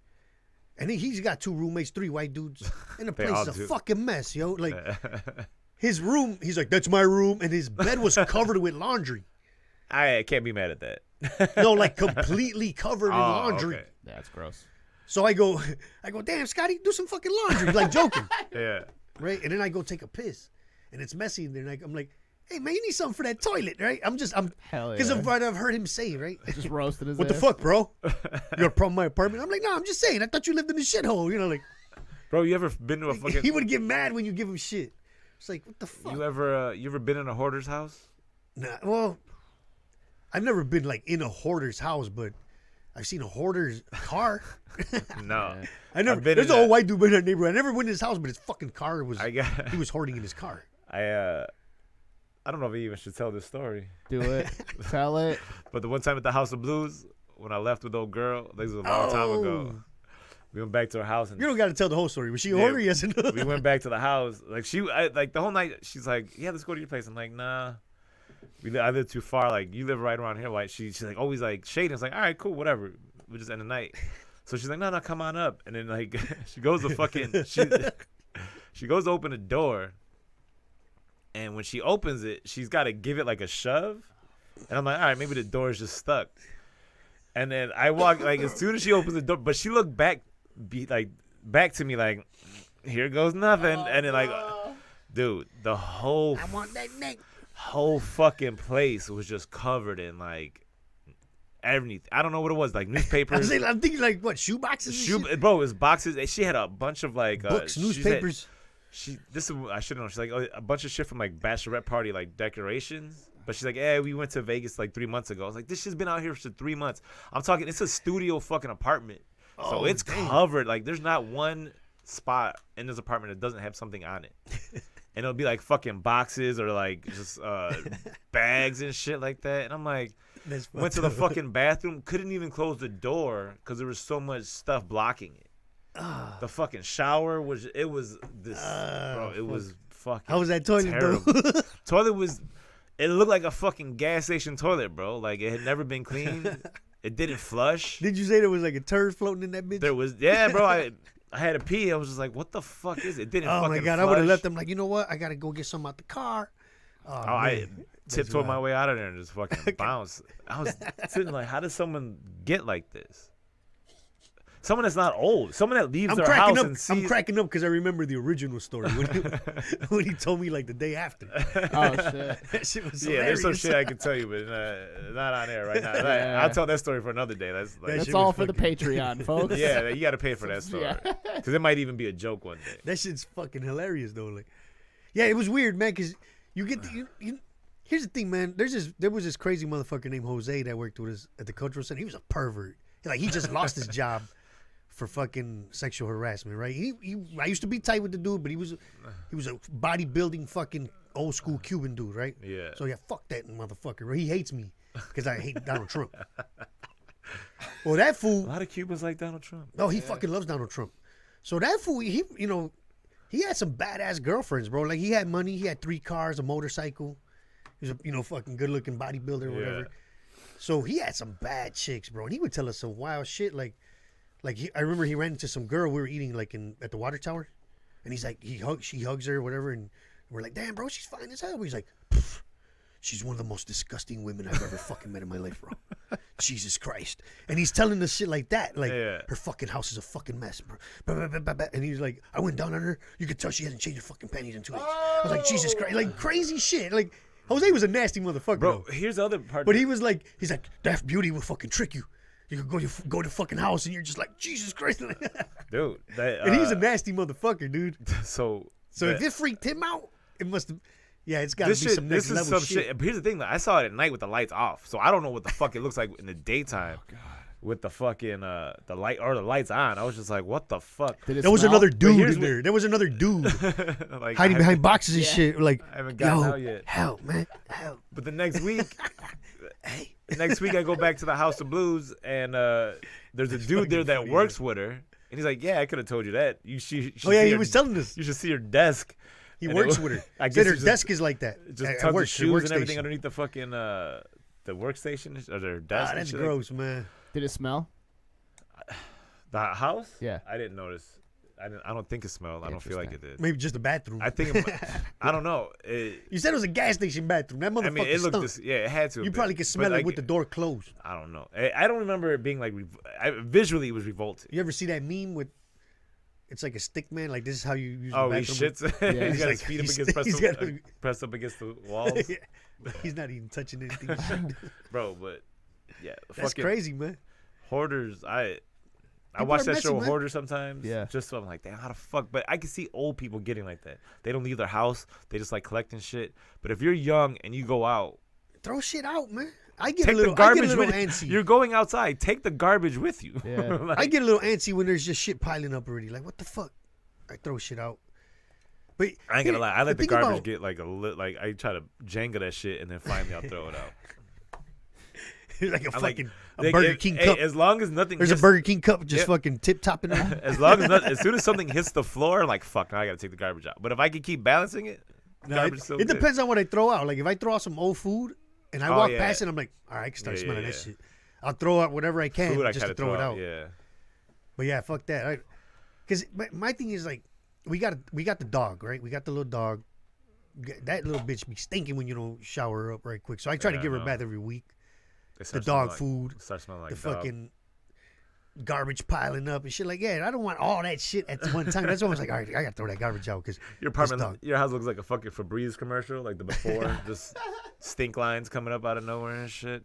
and he's got 2 roommates, 3 white dudes, and the They place all is a do. fucking mess, yo. Like his room, he's like, "That's my room," and his bed was covered with laundry. I can't be mad at that. No, like completely covered in laundry. Okay. Yeah, it's gross. So I go, damn, Scotty, do some fucking laundry, like joking, Yeah. right? And then I go take a piss, and it's messy, and then I'm like, hey man, you need something for that toilet, right? I'm Hell because yeah. of what I've heard him say, right? Just roasted his What the ass. fuck, bro? You got a problem with my apartment? I'm like, no, I'm just saying. I thought you lived in a shithole, you know, like. Bro, you ever been to a fucking? He would get mad when you give him shit. It's like, what the fuck? You ever been in a hoarder's house? Nah, well, I've never been like in a hoarder's house, but I've seen a hoarder's car. No. I never. I've been There's in an old that- white dude in our neighborhood. I never went in his house, but his fucking car was. I got. He was hoarding in his car. I don't know if I even should tell this story, Do it. Tell it. but the one time at the House of Blues when I left with old girl, this was a long time ago. Oh. We went back to her house and You don't got to tell the whole story. Was she a Yeah, hoarder? Yes or no? we went back to the house. Like like the whole night, she's like, "Yeah, let's go to your place." I'm like, "Nah, I live too far. Like you live right around here." Like she's like always like shading. It's like, "All right, cool, whatever. We'll just end the night." So she's like, "No, come on up." And then like she goes to fucking she goes to open the door, and when she opens it, she's got to give it like a shove. And I'm like, "All right, maybe the door is just stuck." And then I walk like as soon as she opens the door, but she looked back to me like, here goes nothing. And then like, dude, the whole I want that neck. whole fucking place was just covered in like everything. I don't know what it was, like newspapers. I'm thinking like what, shoe boxes? and shit? Bro, it was boxes. And she had a bunch of like Books, she said- newspapers. I should know. She's like a bunch of shit from like bachelorette party like decorations. But she's like, "Yeah, we went to Vegas like 3 months ago." I was like, "This shit's been out here for 3 months." I'm talking, it's a studio fucking apartment, so Oh, it's damn. covered. Like, there's not one spot in this apartment that doesn't have something on it, and it'll be like fucking boxes or like just bags and shit like that. And I'm like, That's went to the fucking bathroom, couldn't even close the door because there was so much stuff blocking it. The fucking shower was bro. It was fucking. How was that toilet terrible. though? Toilet was. It looked like a fucking gas station toilet, bro. Like it had never been cleaned. It didn't flush. Did you say there was like a turd floating in that bitch? There was, yeah, bro. I had to pee. I was just like, what the fuck is it? It didn't. Oh fucking my god, flush. I would have left them like, you know what? I gotta go get some out the car. Oh, I man. tiptoed my wild. way out of there and just fucking bounced. I was sitting like, how does someone get like this? Someone that's not old. Someone that leaves I'm their cracking house up. and sees. I'm cracking up because I remember the original story when he told me like the day after. Oh shit. That shit was Yeah, there's some hilarious. shit I could tell you, but not on air right now. Yeah. I'll tell that story for another day. That's like, That's shit all was for the fucking- Patreon, folks. yeah, you got to pay for that story Yeah. because it might even be a joke one day. That shit's fucking hilarious though. Like, yeah, it was weird, man. Because you get here's the thing, man. There was this crazy motherfucker named Jose that worked with us at the cultural center. He was a pervert. Like he just lost his job for fucking sexual harassment, right? I used to be tight with the dude, but he was a bodybuilding fucking old school Cuban dude, right? Yeah. So yeah, fuck that motherfucker. Right? He hates me because I hate Donald Trump. Well, that A fool. lot of Cubans like Donald Trump. Oh, he fucking loves Donald Trump. So that fool, he had some badass girlfriends, bro. Like he had money, he had 3 cars, a motorcycle. He was a fucking good looking bodybuilder or whatever. Yeah. So he had some bad chicks, bro. And he would tell us some wild shit. I remember he ran into some girl we were eating like at the water tower, and he's like she hugs her or whatever, and we're like, damn, bro, she's fine as hell. He's like, she's one of the most disgusting women I've ever fucking met in my life, bro. Jesus Christ. And he's telling us shit like that. Like, Yeah. her fucking house is a fucking mess, bro. And he's like, I went down on her. You could tell she hasn't changed her fucking panties in 2 days. I was like, Jesus Christ. Like, crazy shit. Like, Jose was a nasty motherfucker, Bro, though. here's the other part. But he's like, that beauty will fucking trick you. You could go to fucking house and you're just like, Jesus Christ. dude, that, And he's a nasty motherfucker, dude. so If it freaked him out, it must have. Yeah, it's got to this be shit, some this next is level some shit. shit. But here's the thing, though. I saw it at night with the lights off, so I don't know what the fuck it looks like in the daytime. With the fucking the lights on. I was just like, what the fuck? Did it There was smell? another dude here's in what- there. There was another dude Like, hiding behind boxes and Yeah. shit. Like, I haven't gotten yo, out yet. help, man, help. But the next week, Hey, I go back to the House of Blues, and there's a dude there that funny, works with her, and he's like, yeah, I could have told you that. You should oh yeah, see he her- was telling us. You should see her desk. He And works it- with her. I Said guess her it's just- desk is like that. Just At tons work, of her shoes and everything workstation. underneath the fucking the workstation or their desk. Ah, and that's shit. gross, man. Did it smell? The house? Yeah. I didn't notice. I don't think it smelled. I don't feel like it did. Maybe just a bathroom. I think I don't know. You said it was a gas station bathroom. That motherfucker I mean, it looked stunk. yeah, it had to. have You been. probably could But, smell it like, with the door closed. I don't know. I don't remember it being like visually it was revolting. You ever see that meme with? It's like a stick man. Like this is how you use Oh, the he bathroom. shits. Yeah. He's He's got like- his feet up he's- against he's got- pressed up against the walls, Yeah. He's not even touching anything. bro. But yeah, That's fucking crazy, man. Hoarders. I People watch are that messy, show man. Hoarder sometimes. Yeah. Just so I'm like, damn, how the fuck? But I can see old people getting like that. They don't leave their house. They just like collecting shit. But if you're young and you go out, Throw shit out, man. I get take a little. the garbage I get a little with antsy. You're going outside. Take the garbage with you. Yeah. Like, I get a little antsy when there's just shit piling up already. Like what the fuck? I throw shit out. But I ain't gonna lie. I let the thing garbage about- get like like I try to Jenga that shit and then finally I'll throw it out. like a I'm like, fucking like, Burger if- King hey, cup. as long as nothing. There's a hits- Burger King cup just Yep. fucking tip topping it. As long as soon as something hits the floor, I'm like fuck, now I gotta take the garbage out. But if I can keep balancing it, No, garbage it still it good. depends on what I throw out. Like if I throw out some old food and I Oh, walk yeah. past it, I'm like, all right, I can start Yeah, smelling yeah, that yeah. shit. I'll throw out whatever I can Food I just gotta to throw it out. Yeah. But yeah, fuck that. Because my thing is like, we got the dog, right? We got the little dog. That little bitch be stinking when you don't shower her up right quick. So I try to Yeah, give her I a know. bath every week. They The start dog smelling food, start smelling like the dog. fucking garbage piling up and shit. Like, yeah, I don't want all that shit at one time. That's why I was like, all right, I gotta throw that garbage out because Your apartment, dog. your house looks like a fucking Febreze commercial, like the before, just stink lines coming up out of nowhere and shit.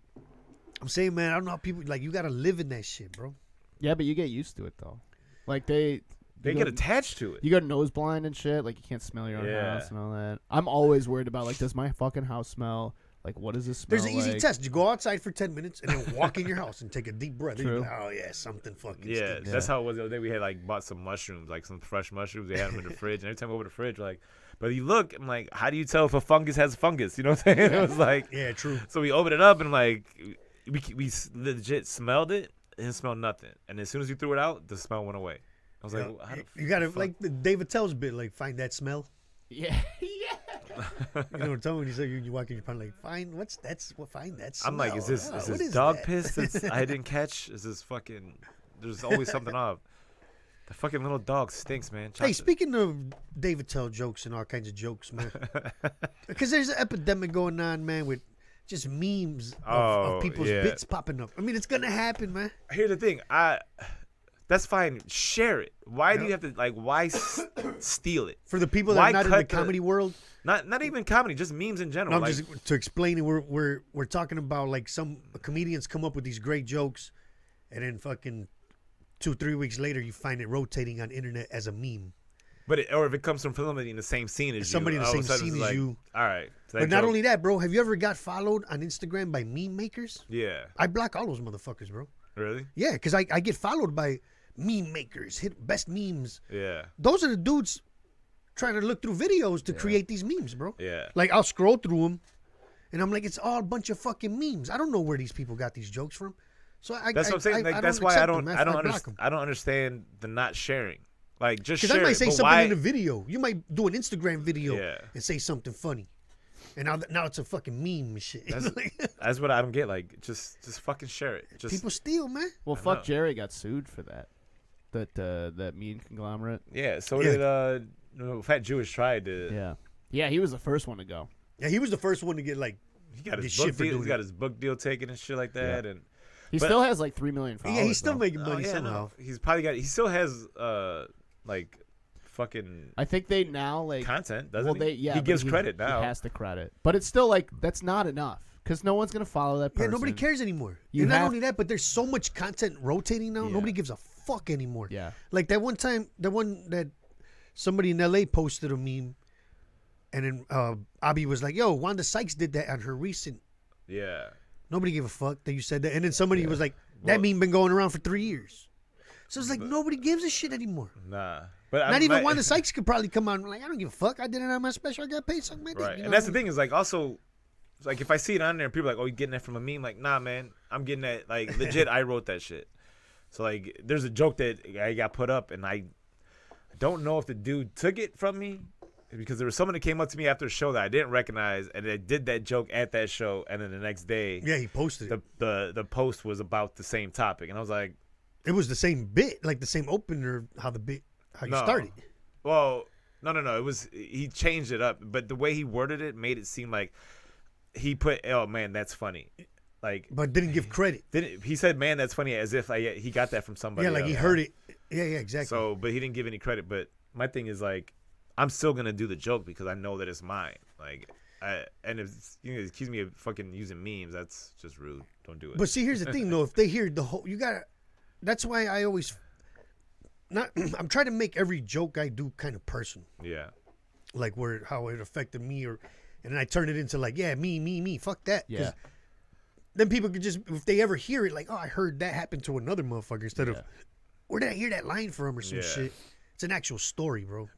I'm saying, man, I don't know how people like. You gotta live in that shit, bro. Yeah, but you get used to it though. Like They you get go- attached to it. You got nose blind and shit. Like you can't smell your own Yeah. house and all that. I'm always worried about like, does my fucking house smell? Like, what does this smell There's an easy like? test. You go outside for 10 minutes and then walk in your house and take a deep breath. And you're True. like, oh yeah, something fucking. Yeah, stinks. that's how it was the other day. We had like bought some mushrooms, like some fresh mushrooms. They had them in the fridge, and every time we open the fridge, we're like, but you look, I'm like, how do you tell if a fungus has fungus? You know what I'm saying? It was like, Yeah, true. so we opened it up and like, we legit smelled it and it smelled nothing. And as soon as you threw it out, the smell went away. I was like, Yeah, how the you gotta fuck? like the David Tell's bit, like find that smell. Yeah, yeah. You know what I'm talking about? He said you walk in your apartment like find find that smell. I'm like, is this What dog that? piss that I didn't catch? Is this fucking? There's always something off. The fucking little dog stinks, man. Hey, speaking of David Tell jokes and all kinds of jokes, man, because there's an epidemic going on, man, with just memes of Oh, people's yeah. bits popping up. I mean, it's gonna happen, man. Here's the thing. That's fine. Share it. Why do Yep. you have to like? Why steal it? For the people that Why are not in the cut the- comedy world, Not even comedy, just memes in general. no, I'm like, just to explain it. We're talking about like some comedians come up with these great jokes, and then fucking 2-3 weeks later you find it rotating on internet as a meme. but or if it comes from somebody in the same scene as Somebody you, in the all of a same sudden scene it's as like, you. All right. So that But not joke- only that, bro. Have you ever got followed on Instagram by meme makers? Yeah. I block all those motherfuckers, bro. Really? Yeah, because I get followed by meme makers, hit best memes. Yeah. Those are the dudes trying to look through videos to create these memes, bro. Yeah. Like I'll scroll through them, and I'm like, it's all a bunch of fucking memes. I don't know where these people got these jokes from. So That's what I'm saying. Like, I that's don't why accept them. I don't block them. I don't understand the not sharing. Like just Because share I might it, say but something why? in the video. You might do an Instagram video Yeah. and say something funny, and now it's a fucking meme and shit. That's what I don't get. Like just fucking share it. Just People steal, man. Well, I fuck, know. Jerry got sued for that. That meme conglomerate. yeah. So Yeah. did Fat Jewish tried to. Yeah. Yeah, he was the first one to go. Yeah, he was the first one to get like. He got Get his shit book for deal. doing He got it. his book deal taken and shit like that. And He But- still has like 3 million followers. Yeah, he's still though. making oh, money yeah, somehow. no. He's probably got. He still has like fucking I think they now like content, doesn't well, he? they yeah. He but gives credit now. He has to credit, but it's still like that's not enough because no one's gonna follow that Yeah, person. nobody cares anymore. You and not have- only that, but there's so much content rotating now. Yeah. Nobody gives a fuck anymore. Yeah. Like that one time, the one that somebody in LA posted a meme, and then Abby was like, "Yo, Wanda Sykes did that on her recent." Yeah. Nobody gave a fuck that you said that, and then somebody was like, Well- "That meme been going around for 3 years." So it's like nobody gives a shit anymore. Nah. But Not even Wanda Sykes could probably come on like, "I don't give a fuck. I did it on my special. I got paid something my dick." Right. You know And that's what the thing is like also it's like if I see it on there and people are like, oh, you getting that from a meme? Like, nah, man, I'm getting that like legit. I wrote that shit. So like, there's a joke that I got put up, and I don't know if the dude took it from me because there was someone that came up to me after a show that I didn't recognize, and they did that joke at that show, and then the next day, Yeah, he posted it. the post was about the same topic, and I was like, It was the same bit, like the same opener, how you No. started. well, no, it was he changed it up, but the way he worded it made it seem like he put, oh man, that's funny. Like, But didn't give credit. he said, "Man, that's funny," as if he got that from somebody. Yeah, like else. he heard it. Yeah, exactly. So, but he didn't give any credit. But my thing is like, I'm still gonna do the joke because I know that it's mine. Like, and if you accuse me of fucking using memes, that's just rude. Don't do it. But see, here's the thing, though. If they hear the whole, you gotta. That's why I always. Not. I'm trying to make every joke I do kind of personal, yeah, like how it affected me, and then I turn it into like, yeah, me. Fuck that. 'Cause Yeah. Then people could just, if they ever hear it, like, oh, I heard that happen to another motherfucker, instead of, where did I hear that line from or some Yeah. shit. It's an actual story, bro.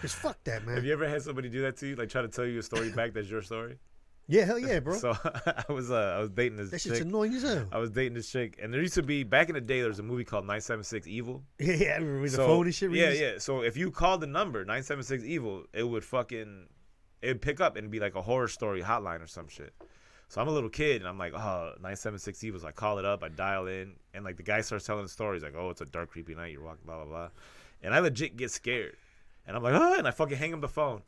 Just fuck that, man. have you ever had somebody do that to you? Like try to tell you a story back that's your story? Yeah, hell yeah, bro. So I was dating this That shit's chick. annoying as hell. I was dating this chick, and there used to be back in the day. There was a movie called 976 Evil. Yeah, I remember with the So, phone and shit. Yeah. So if you called the number 976 Evil, it'd pick up and be like a horror story hotline or some shit. So I'm a little kid and I'm like, oh, 976 Evil. So I call it up, I dial in, and like the guy starts telling the stories like, oh, it's a dark, creepy night. You're walking, blah blah blah, and I legit get scared, and I'm like, oh, and I fucking hang up the phone.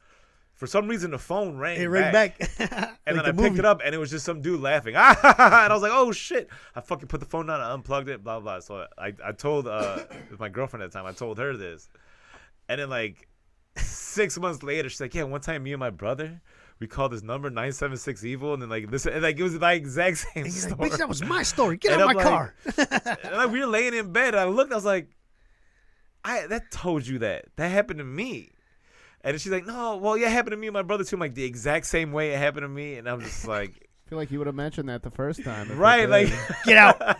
For some reason, the phone rang. It rang back. And Like then the I picked movie. it up, and it was just some dude laughing. And I was like, oh, shit. I fucking put the phone down, I unplugged it, blah, blah. So I told with my girlfriend at the time, I told her this. And then, like, 6 months later, she's like, yeah, one time me and my brother, we called this number, 976 Evil, and then, like, this, and, like, it was the exact same And you're story. like, bitch, that was my story. Get And out I'm my like- car. And, like, we were laying in bed, and I looked, I was like, that told you that. That happened to me. And then she's like, no, well, yeah, it happened to me and my brother, too. I'm like, the exact same way it happened to me. And I'm just like... I feel like you would have mentioned that the first time. if Right, it like, did. Get out.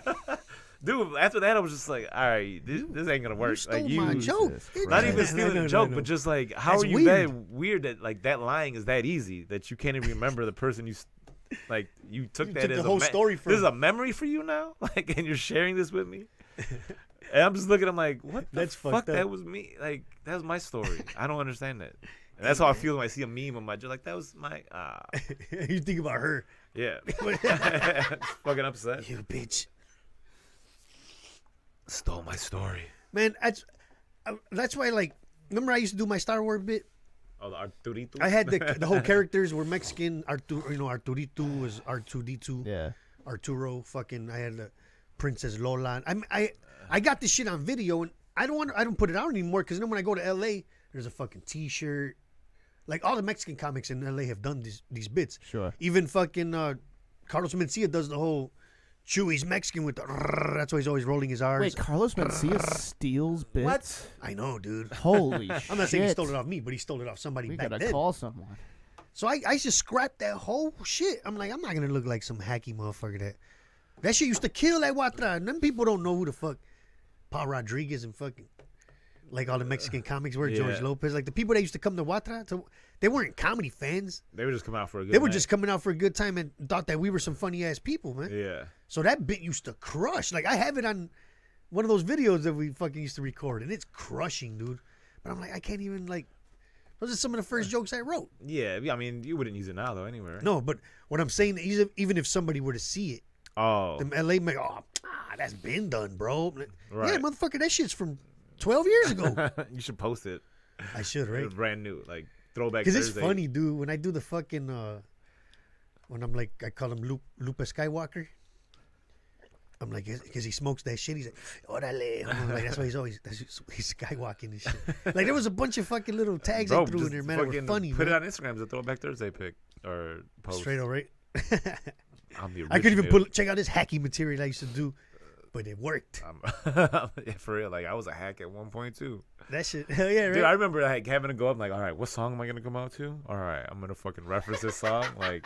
dude. After that, I was just like, all right, this ain't gonna work. You stole Like, my joke. Jesus Get not Right. even out. stealing No, the joke, no. but just like, how That's are you weird. that weird that like that lying is that easy that you can't even remember the person like you took You that took as the a whole story from. This is a memory for you now, like, and you're sharing this with me. And I'm just looking. I'm like, what the That's fuck? fucked up. That was me. Like, that was my story. I don't understand that. And that's how I feel when I see a meme on my just like that was my You think about her. yeah. Fucking upset. You bitch. Stole my story. Man, that's why, like, remember I used to do my Star Wars bit? Oh, the Arturito. I had the whole characters were Mexican. Arturito was R2D2. Yeah. Arturo. Fucking, I had Princess Lola. I got this shit on video, and I don't put it out anymore because then when I go to L.A., there's a fucking T-shirt. Like all the Mexican comics in L.A. have done these bits. Sure. Even fucking Carlos Mencia does the whole Chewy's Mexican with the. That's why he's always rolling his R's. Wait, Carlos Mencia steals bits? What? I know, dude. Holy shit. I'm not saying he stole it off me, but he stole it off somebody We back gotta then. call someone. So I just scrapped that whole shit. I'm like, I'm not gonna look like some hacky motherfucker. That shit used to kill that Watra. And them people don't know who the fuck Paul Rodriguez and fucking like all the Mexican comics were. George Lopez, like the people that used to come to Watra, they weren't comedy fans. They were just coming out for a good They were night. just coming out for a good time and thought that we were some funny ass people, man. Yeah. So that bit used to crush. Like I have it on one of those videos that we fucking used to record, and it's crushing, dude. But I'm like, I can't even like. Those are some of the first jokes I wrote. Yeah, I mean, you wouldn't use it now though, anyway. Right? No, but what I'm saying is, even if somebody were to see it, Oh. the LA make, that's been done, bro. Right. Yeah, motherfucker, that shit's from 12 years ago. You should post it. I should, right? It's brand new, like throwback. Because it's Thursday. funny, dude. When I do the fucking, when I'm like, I call him Lupa Skywalker. I'm like, because he smokes that shit. He's like, orale. I'm like, that's why he's skywalking and shit. Like, there was a bunch of fucking little tags Bro, I threw in just there, man. That were fucking funny, Put man. it on Instagram as a throwback Thursday pic or post. Straight up, right? I'm the I could even original. check out this hacky material I used to do, but it worked. Yeah, for real. Like I was a hack at one point too. That shit, hell yeah, right? Dude, I remember like having to go up like, all right, what song am I gonna come out to? All right, I'm gonna fucking reference this song. Like,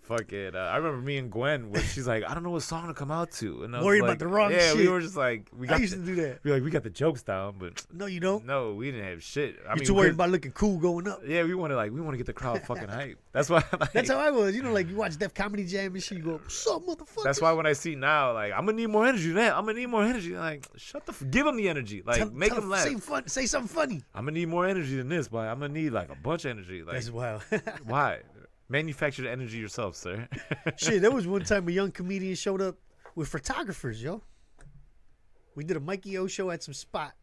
fuck it. I remember me and Gwen, where she's like, I don't know what song to come out to, and I was Worry like, about the wrong yeah, we shit. were just like, I used to do that. we got the jokes down, but No, you don't. no, we didn't have shit. I You're mean, too worried 'cause- about looking cool going up. Yeah, we want to get the crowd fucking hype. That's why. Like, That's how I was. You know, like you watch Def Comedy Jam and shit, you go, what's up, motherfucker? That's why when I see now, like, I'm gonna need more energy. That I'm gonna need more energy. Like, shut the. Give them the energy. Like, make them laugh. Say something funny. I'm gonna need more energy than this, but I'm gonna need like a bunch of energy. Like, That's wild. why? Manufacture the energy yourself, sir. Shit, there was one time a young comedian showed up with photographers, yo. We did a Mikey O show at some spot,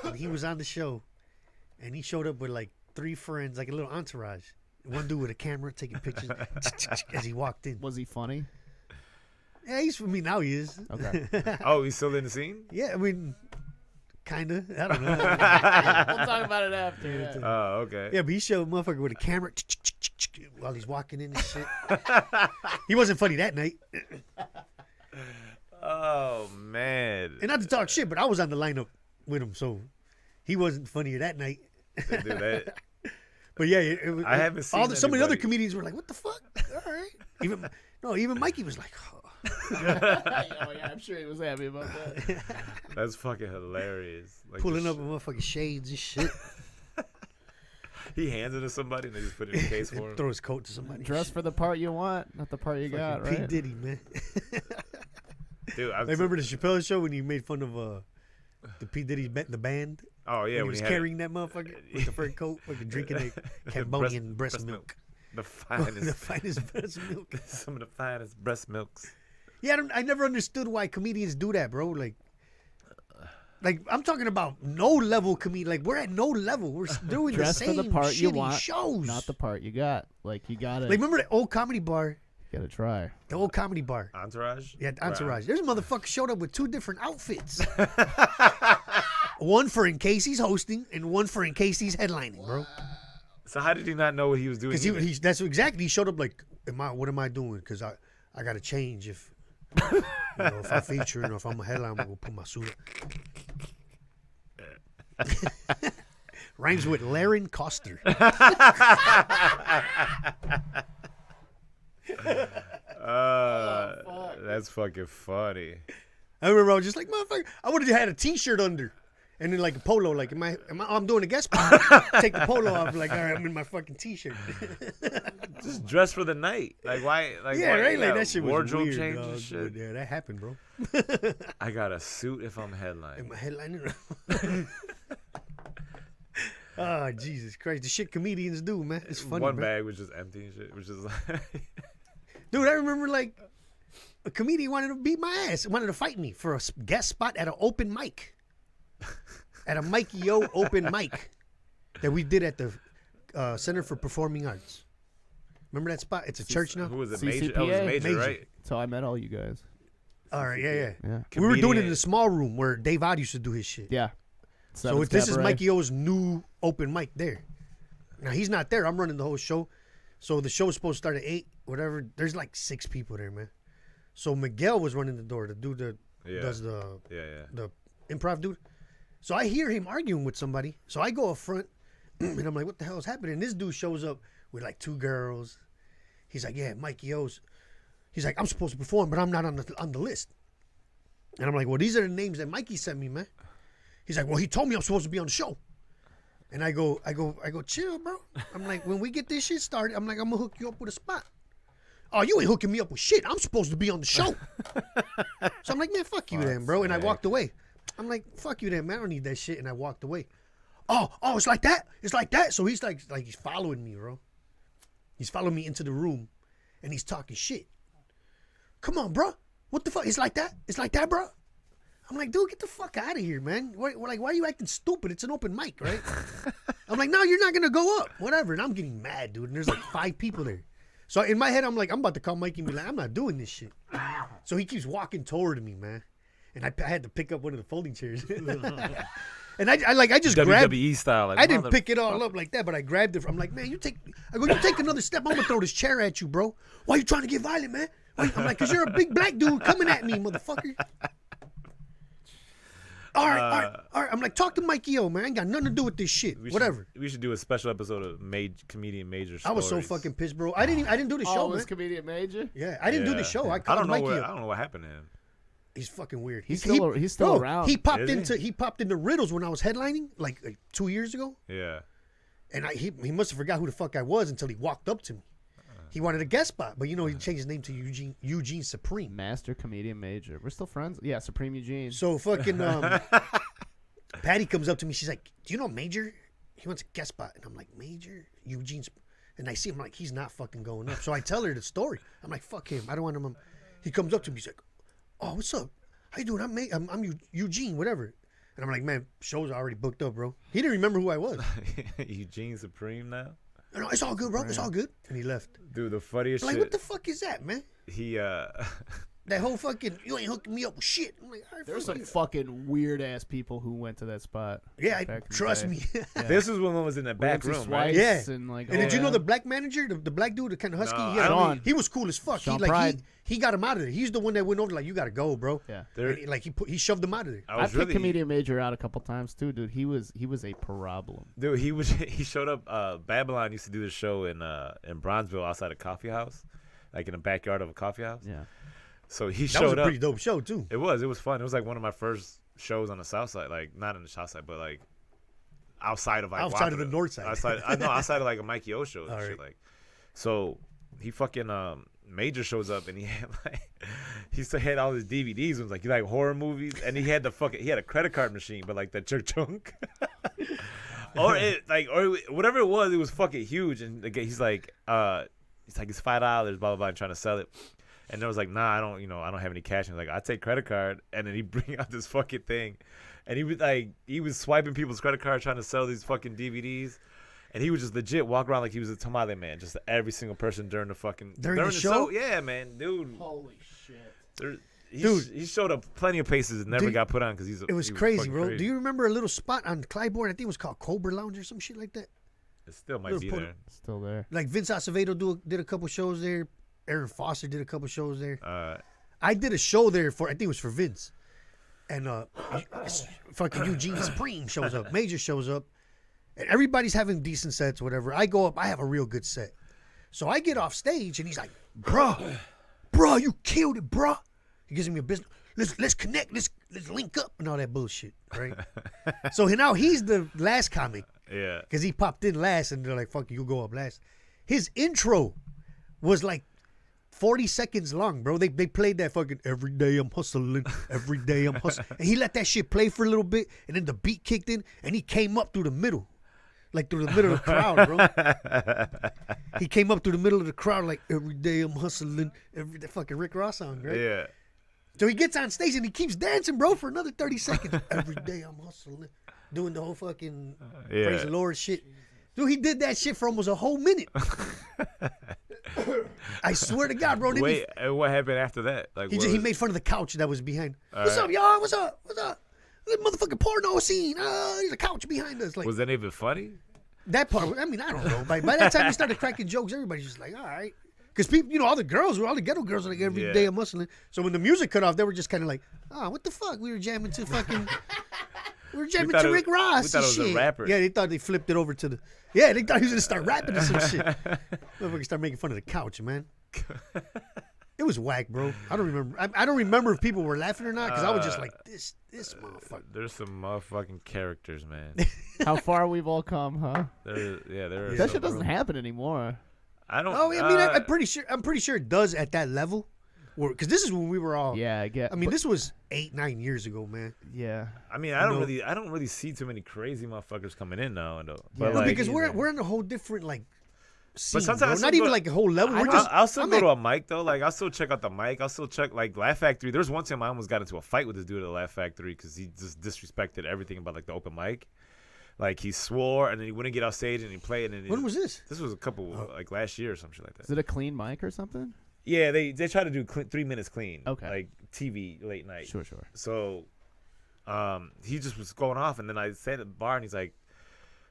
and he was on the show, and he showed up with like 3 friends, like a little entourage. One dude with a camera taking pictures as he walked in. Was he funny? Yeah, he's for me now. He is. Okay. Oh, he's still in the scene. Yeah, I mean, kinda. I don't know. We'll talk about it after. Yeah. Oh, okay. Yeah, but he showed a motherfucker with a camera while he's walking in and shit. He wasn't funny that night. Oh man. And not to talk shit, but I was on the lineup with him, so he wasn't funnier that night. Dude, that, But yeah, it was, I haven't seen some of the other anybody- comedians were like, "What the fuck?" All right. Even Mikey was like, oh. Oh yeah, I'm sure he was happy about that. that's fucking hilarious. Like pulling the up with motherfucking shades and shit. He hands it to somebody and they just put it in a case for him. Throw his coat to somebody. Dress for the part you want, not the part you got, Fucking P right? Diddy, man. Dude, I remember the Chappelle show when he made fun of the P Diddy's the band. Oh yeah, when he when was had carrying that motherfucker with the fur coat, fucking drinking a Cambodian breast milk. The finest, The finest breast milk. some of the finest breast milks. Yeah, I never understood why comedians do that, bro. Like I'm talking about no level comedian. Like we're at no level. We're doing Dress the for same the part you shitty want, shows. not the part you got. Like you gotta, Like remember the old comedy bar? gotta try. The old comedy bar. Entourage. Yeah, Entourage. There's a motherfucker showed up with 2 different outfits. One for in case he's hosting, and one for in case he's headlining, bro. So how did he not know what he was doing? Because either? that's exactly. He showed up like, what am I doing? Because I got to change if if I'm featuring or if I'm a headline, I'm gonna put my suit up. Rhymes with Laren Coster. That's fucking funny. I remember I was just like, motherfucker, I would have had a T-shirt under. And then like a polo, like I'm doing a guest spot. Take the polo off, like all right, I'm in my fucking T-shirt. Just dress for the night. Like why? Like Yeah, why, right. Like that shit was wardrobe weird, change dog, and shit. but yeah, that happened, bro. I got a suit if I'm In headlining. my headliner. Oh Jesus Christ! The shit comedians do, man. It's funny, One man. bag was just empty and shit. Which is like, Dude, I remember like a comedian wanted to beat my ass, wanted to fight me for a guest spot at an open mic, at a Mikey O open mic that we did at the Center for Performing Arts. Remember that spot? It's a church now. who was it? CCPA. Major. Oh, it was Major, Major. right? So I met all you guys. All right, yeah. Yeah. We were doing it in Comedian. a small room where Dave Odd used to do his shit. Yeah. So this is Mikey O's new open mic there. Now he's not there. I'm running the whole show. So the show was supposed to start at 8, whatever. There's like 6 people there, man. So Miguel was running the door. The dude that does the improv dude. So I hear him arguing with somebody. So I go up front and I'm like, what the hell is happening? And this dude shows up with like 2 girls. He's like, yeah, Mikey O's. He's like, I'm supposed to perform, but I'm not on the list. And I'm like, well, these are the names that Mikey sent me, man. He's like, well, he told me I'm supposed to be on the show. And I go, chill, bro. I'm like, when we get this shit started, I'm like, I'm gonna hook you up with a spot. Oh, you ain't hooking me up with shit. I'm supposed to be on the show. So I'm like, man, fuck you then, bro. And I walked away. I'm like, fuck you then, man. I don't need that shit. And I walked away. Oh, it's like that? It's like that? So he's like he's following me, bro. He's following me into the room and he's talking shit. Come on, bro. What the fuck? It's like that? It's like that, bro? I'm like, dude, get the fuck out of here, man. Why are you acting stupid? It's an open mic, right? I'm like, no, you're not going to go up. Whatever. And I'm getting mad, dude. And there's like 5 people there. So in my head, I'm like, I'm about to call Mikey and be like, I'm not doing this shit. So he keeps walking toward me, man. And I had to pick up one of the folding chairs. And I just grabbed WWE style. Like, I didn't pick it all up like that, but I grabbed it. I'm like, man, you take another step. I'm going to throw this chair at you, bro. Why you trying to get violent, man? I'm like, because you're a big black dude coming at me, motherfucker. All right. I'm like, talk to Mikey O, man. I ain't got nothing to do with this shit. Whatever. We should do a special episode of comedian Major stories. I was so fucking pissed, bro. I didn't do the show, man. Comedian Major? Yeah, I didn't do the show. I I called don't know Mikey what up. I don't know what happened to him. He's fucking weird. He's still around. He popped Is he? into Riddles when I was headlining like 2 years ago, Yeah. and he must have forgot who the fuck I was until he walked up to me. He wanted a guest spot, but he changed his name to Eugene Supreme. Master Comedian Major. We're still friends? Yeah, Supreme Eugene. So fucking Patty comes up to me. She's like, "Do you know Major? He wants a guest spot." And I'm like, "Major? Eugene's?" And I see him like he's not fucking going up. So I tell her the story. I'm like, "Fuck him. I don't want him." He comes up to me. He's like, "Oh, what's up? How you doing? I'm Eugene, whatever." And I'm like, "Man, show's already booked up, bro." He didn't remember who I was. Eugene Supreme now? No, it's all good, bro. It's all good. And he left. Dude, the funniest I'm like, shit. what the fuck is that, man? He That whole fucking, you ain't hooking me up with shit. I'm like, all right, There's fuck some you. fucking weird ass people who went to that spot. Yeah, back in the trust day. me. This was when I was in the back Ramsey room, Swice right? Yeah. And, like, And all did you know that. the black manager, the black dude, the kind of husky? No, He, I don't- he was cool as fuck. Sean Pride. He got him out of there. He's the one that went over like, you gotta go, bro. Yeah. There- And he shoved him out of there. I I was picked really Comedian Major out a couple times too, dude. He was a problem. Dude, he showed up. Babylon used to do the show in Bronzeville outside a coffee house, like in the backyard of a coffee house. Yeah. So he That was showed a up. pretty dope show too. It was fun. It was like one of my first shows on the south side, like not on the south side, but like outside of like Outside of the Wapata. north side. outside of like a Mikey O show and All shit. right. Like, so he fucking Major shows up and he had he still had all his DVDs. It was like horror movies, and he had he had a credit card machine, but like the chunk. or whatever it was fucking huge. And again, he's like it's $5, blah blah blah, and trying to sell it. And I was like, nah, I don't have any cash. And he's like, I take credit card. And then he bring out this fucking thing, and he was swiping people's credit cards trying to sell these fucking DVDs. And he would just legit walk around like he was a tamale man, just to every single person during the show. Yeah, man, dude. Holy shit. He showed up plenty of places and never got put on because It was crazy, bro. Do you remember a little spot on Clybourne? I think it was called Cobra Lounge or some shit like that. It still might be there. Still there. Like Vince Acevedo did a couple shows there. Aaron Foster did a couple shows there. I did a show there I think it was for Vince. And fucking Eugene Supreme shows up. Major shows up. And everybody's having decent sets, whatever. I go up. I have a real good set. So I get off stage and he's like, bruh, you killed it, bruh. He gives me a business. Let's connect. Let's link up and all that bullshit, right? So now he's the last comic. Yeah. Because he popped in last and they're like, fuck you go up last. His intro was like 40 seconds long, bro. They played that fucking every day I'm hustling, every day I'm hustling. And he let that shit play for a little bit, and then the beat kicked in, and he came up through the middle. Like through the middle of the crowd, bro. He came up through the middle of the crowd like, every day I'm hustling, that fucking Rick Ross song, right? Yeah. So he gets on stage and he keeps dancing, bro, for another 30 seconds. Every day I'm hustling, doing the whole fucking praise the Lord shit. Dude, he did that shit for almost a whole minute. I swear to God, bro. Wait, and what happened after that? Like He made fun of the couch that was behind. What's right. up, y'all? What's up? What's up? This motherfucking porno scene. There's a couch behind us. Like was any of it funny? that part. I mean, I don't know. By that time, he started cracking jokes. Everybody's just like, all right. Because people, all the ghetto girls are like every day of Muslim. So when the music cut off, they were just kind of like, what the fuck? We were jamming to fucking. We were jamming to Rick Ross. We thought it was shit. a rapper. Yeah, they thought they flipped it over to the. Yeah, they thought he was gonna start rapping or some shit. Motherfucker start making fun of the couch, man. It was whack, bro. I don't remember. I don't remember if people were laughing or not because I was just like, this motherfucker. There's some motherfucking characters, man. How far we've all come, huh? There. That shit doesn't happen anymore. I don't. Oh, I mean, I'm pretty sure it does at that level, because this is when we were all. Yeah, I get. I mean, this was 8-9 years ago, man. Yeah. I mean, I don't really see too many crazy motherfuckers coming in now, though. Yeah. But No, like, because we're in a whole different like. Scene, but sometimes bro. Not even like a whole level. I'll still go to a mic though. Like I'll still check out the mic. I'll still check like Laugh Factory. There was one time I almost got into a fight with this dude at the Laugh Factory because he just disrespected everything about like the open mic. Like he swore and then he wouldn't get off stage and he played. And When was this? This was a couple like last year or some shit like that. Is it a clean mic or something? Yeah, they try to do 3 minutes clean. Okay. Like TV late night. Sure. So, he just was going off, and then I sat at the bar, and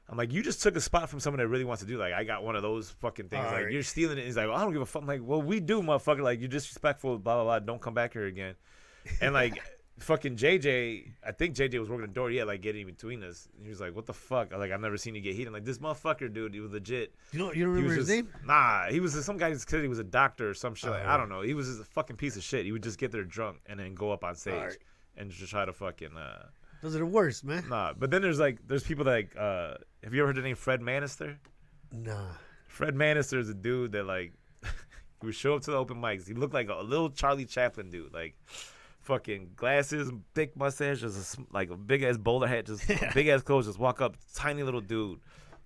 I'm like, you just took a spot from someone that really wants to do. Like, I got one of those fucking things. All like, right. you're stealing it. He's like, well, I don't give a fuck. I'm like, well, we do, motherfucker. Like, you're disrespectful. Blah blah blah. Don't come back here again. And like, fucking JJ, I think JJ was working the door. Yeah, like getting between us. And he was like, what the fuck? Like, I've never seen you get heated. I'm like, this motherfucker, dude, he was legit. You don't He remember was his just- name? Nah, he was some guy said he was a doctor or some shit. Like, Oh. I don't know. He was just a fucking piece of shit. He would just get there drunk and then go up on stage Alright. and just try to fucking Those are the worst, man. nah. But then there's people that like have you ever heard the name Fred Manister? Nah. Fred Manister is a dude that like he would show up to the open mics. He looked like a little Charlie Chaplin dude, like fucking glasses, thick mustache, just like a big ass bowler hat, just big ass clothes, just walk up, tiny little dude,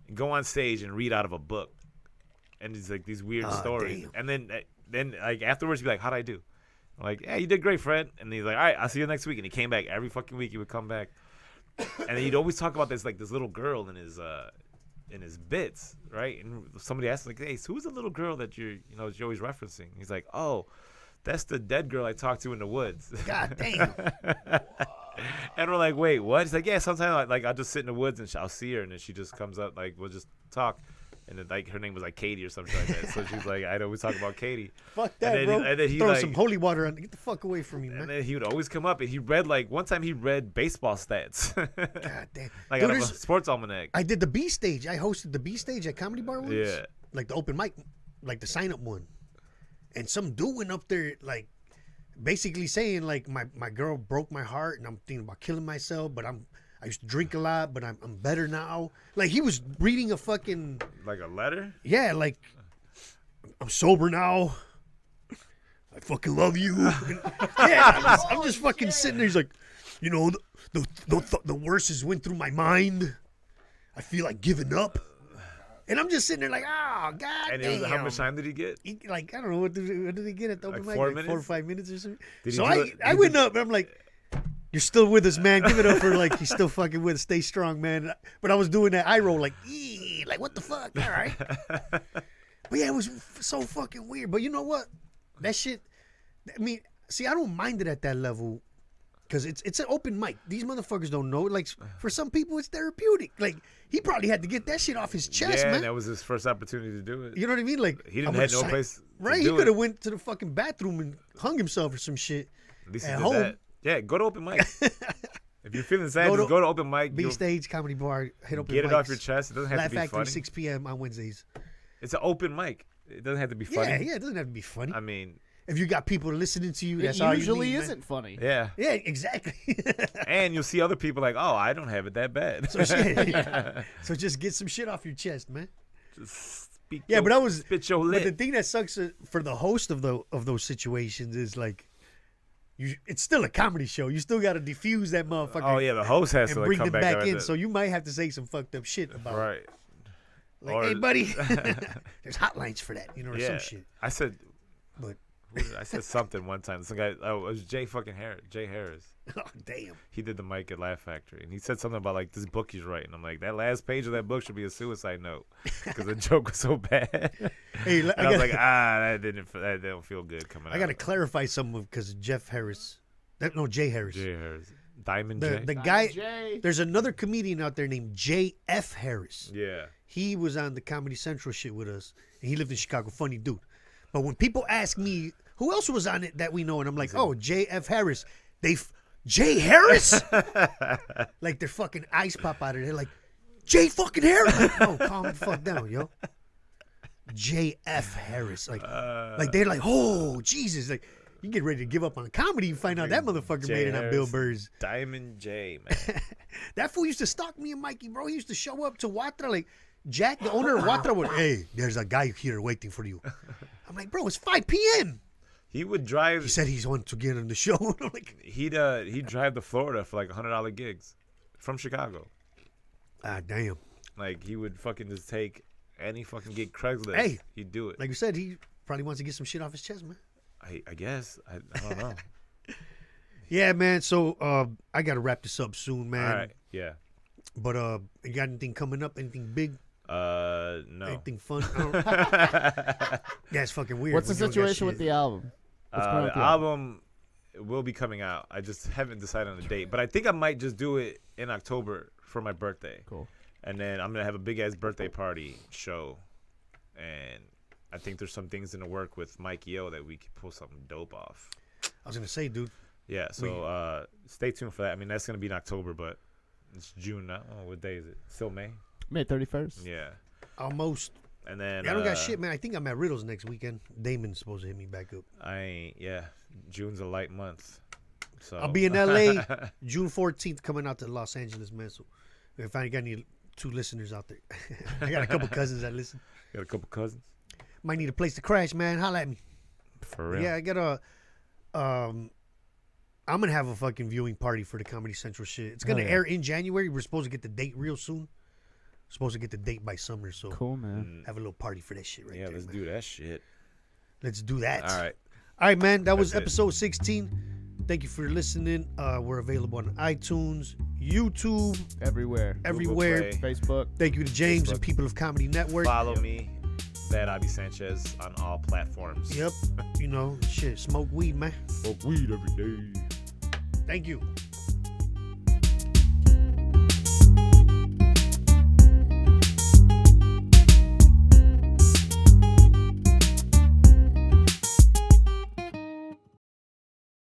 and go on stage and read out of a book, and it's like these weird stories, damn. and then like afterwards, he'd be like, "How'd I do?" I'm like, "Yeah, you did great, Fred." And he's like, "All right, I'll see you next week." And he came back every fucking week. He would come back, and then he'd always talk about this little girl in his bits, right? And somebody asked like, "Hey, so who's the little girl that you're always referencing?" He's like, "Oh, that's the dead girl I talked to in the woods." God damn. And we're like, "Wait, what?" He's like, "Yeah, sometimes like I'll just sit in the woods and I'll see her, and then she just comes up, like we'll just talk." And then, like her name was like Katie or something like that. So she's like, I'd always talk about Katie. Fuck that, and then, bro. And then he Throw like, some holy water on. Get the fuck away from me, and man. then he would always come up and he read like one time he read baseball stats, God damn. like Dude, out of a there's- sports almanac. I did the B stage. I hosted the B stage at Comedy Bar once. Yeah. Like the open mic, like the sign up one. And some dude went up there, like, basically saying, like, my girl broke my heart and I'm thinking about killing myself, but I used to drink a lot, but I'm better now. Like, he was reading a fucking, Like a letter. yeah, like, I'm sober now. I fucking love you. And, yeah, I'm just fucking sitting there. He's like, you know, the worst has went through my mind. I feel like giving up. And I'm just sitting there like, oh, God And damn. how much time did he get? Like, I don't know, what did he get at the open Like mic? 4 Like 4 or minutes? 5 minutes or something? Did he So do it- I did went he- up and I'm like, you're still with us, man. Give it up for, like, he's still fucking with us. Stay strong, man. But I was doing that eye roll, like, like, what the fuck? All right. But yeah, it was so fucking weird. But you know what? That shit, I mean, see, I don't mind it at that level because it's an open mic. These motherfuckers don't know. Like, for some people, it's therapeutic. Like, he probably had to get that shit off his chest, Yeah, man. and that was his first opportunity to do it. You know what I mean? Like, He didn't I'm have gonna no place to Right? He do could it. have went to the fucking bathroom and hung himself or some shit. At least at he did home. that. Yeah, go to open mic. If you're feeling sad, Go just to go to open mic. B You'll stage comedy bar. Hit open get it mics. off your chest. It doesn't have Laugh to be Factory funny. 6 p.m. on Wednesdays. It's an open mic. It doesn't have to be funny. Yeah, yeah. It doesn't have to be funny. I mean, If you got people listening to you, It that's all you usually need, man. isn't funny. yeah. Yeah, exactly. And you'll see other people like, oh, I don't have it that bad. so, shit, so just get some shit off your chest, man. Just speak Yeah, your, but I was. spit your But the lip. thing that sucks for the host of those situations is like, it's still a comedy show. You still got to diffuse that motherfucker. Oh yeah, the host has and to like, bring come them back back out in. with So you might have to say some fucked up shit about it. right. Like, Or- hey, buddy, there's hotlines for that, or Yeah. some shit. I said, But I said something one time. Some guy, oh, it was Jay Harris. Oh, damn. He did the mic at Laugh Factory, and he said something about like this book he's writing. I'm like, that last page of that book should be a suicide note because the joke was so bad. Hey, and I was like, that didn't feel good coming out. I got to clarify something because Jeff Harris. Jay Harris. Jay Harris, Diamond The J. guy. Jay. There's another comedian out there named J.F. Harris. Yeah. He was on the Comedy Central shit with us, and he lived in Chicago. Funny dude. But when people ask me who else was on it that we know, and I'm like, oh, J.F. Harris. Jay Harris? Like their fucking eyes pop out of there. Like, Jay fucking Harris. Like, no, calm the fuck down, yo. J.F. Harris. Like they're like, oh, Jesus. Like, you get ready to give up on comedy, you find out that motherfucker made it on Bill Burr's. Diamond J, man. That fool used to stalk me and Mikey, bro. He used to show up to Watra. Like, Jack, the owner of Watra, would, hey, there's a guy here waiting for you. I'm like, bro, it's 5 p.m. He would drive. He said he's wanting to get on the show. I'm like, he'd drive to Florida for like $100 gigs from Chicago. ah, damn. Like he would fucking just take any fucking gig Craigslist. Hey, he'd do it. Like you said, he probably wants to get some shit off his chest, man. I guess. I don't know. Yeah, man. So I gotta wrap this up soon, man. All right. Yeah. But you got anything coming up? Anything big? No. Anything fun? Yeah, it's fucking weird. What's the when you don't got situation with shit. the album? What's going on with The album will be coming out. I just haven't decided on the date, but I think I might just do it in October for my birthday. Cool. And then I'm gonna have a big ass birthday party show, and I think there's some things in the work with Mikey O that we could pull something dope off. I was gonna say, dude. Yeah, so stay tuned for that. I mean, that's gonna be in October, but it's June now. Oh, what day is it? Still May? May 31st. Yeah. Almost. And then Yeah, I don't got shit, man. I think I'm at Riddles next weekend. Damon's supposed to hit me back up. I ain't. Yeah, June's a light month. So I'll be in LA June 14th, coming out to Los Angeles, man. So if I got any 2 listeners out there, I got a couple cousins that listen. Got a couple cousins. Might need a place to crash, man. Holla at me. For real. Yeah, I got a. I'm gonna have a fucking viewing party for the Comedy Central shit. It's gonna Hell yeah. air in January. We're supposed to get the date real soon. Supposed to get the date by summer, so Cool, man. have a little party for that shit right Yeah, there. let's man. do that shit. Let's do that. All right. All right, man. That was That's it. episode 16. Thank you for listening. We're available on iTunes, YouTube, Everywhere. everywhere. Play. Facebook. Thank you to James and Facebook. People of Comedy Network. Follow me, Bad Abby Sanchez, on all platforms. Yep. You know, shit. Smoke weed, man. Smoke weed every day. Thank you.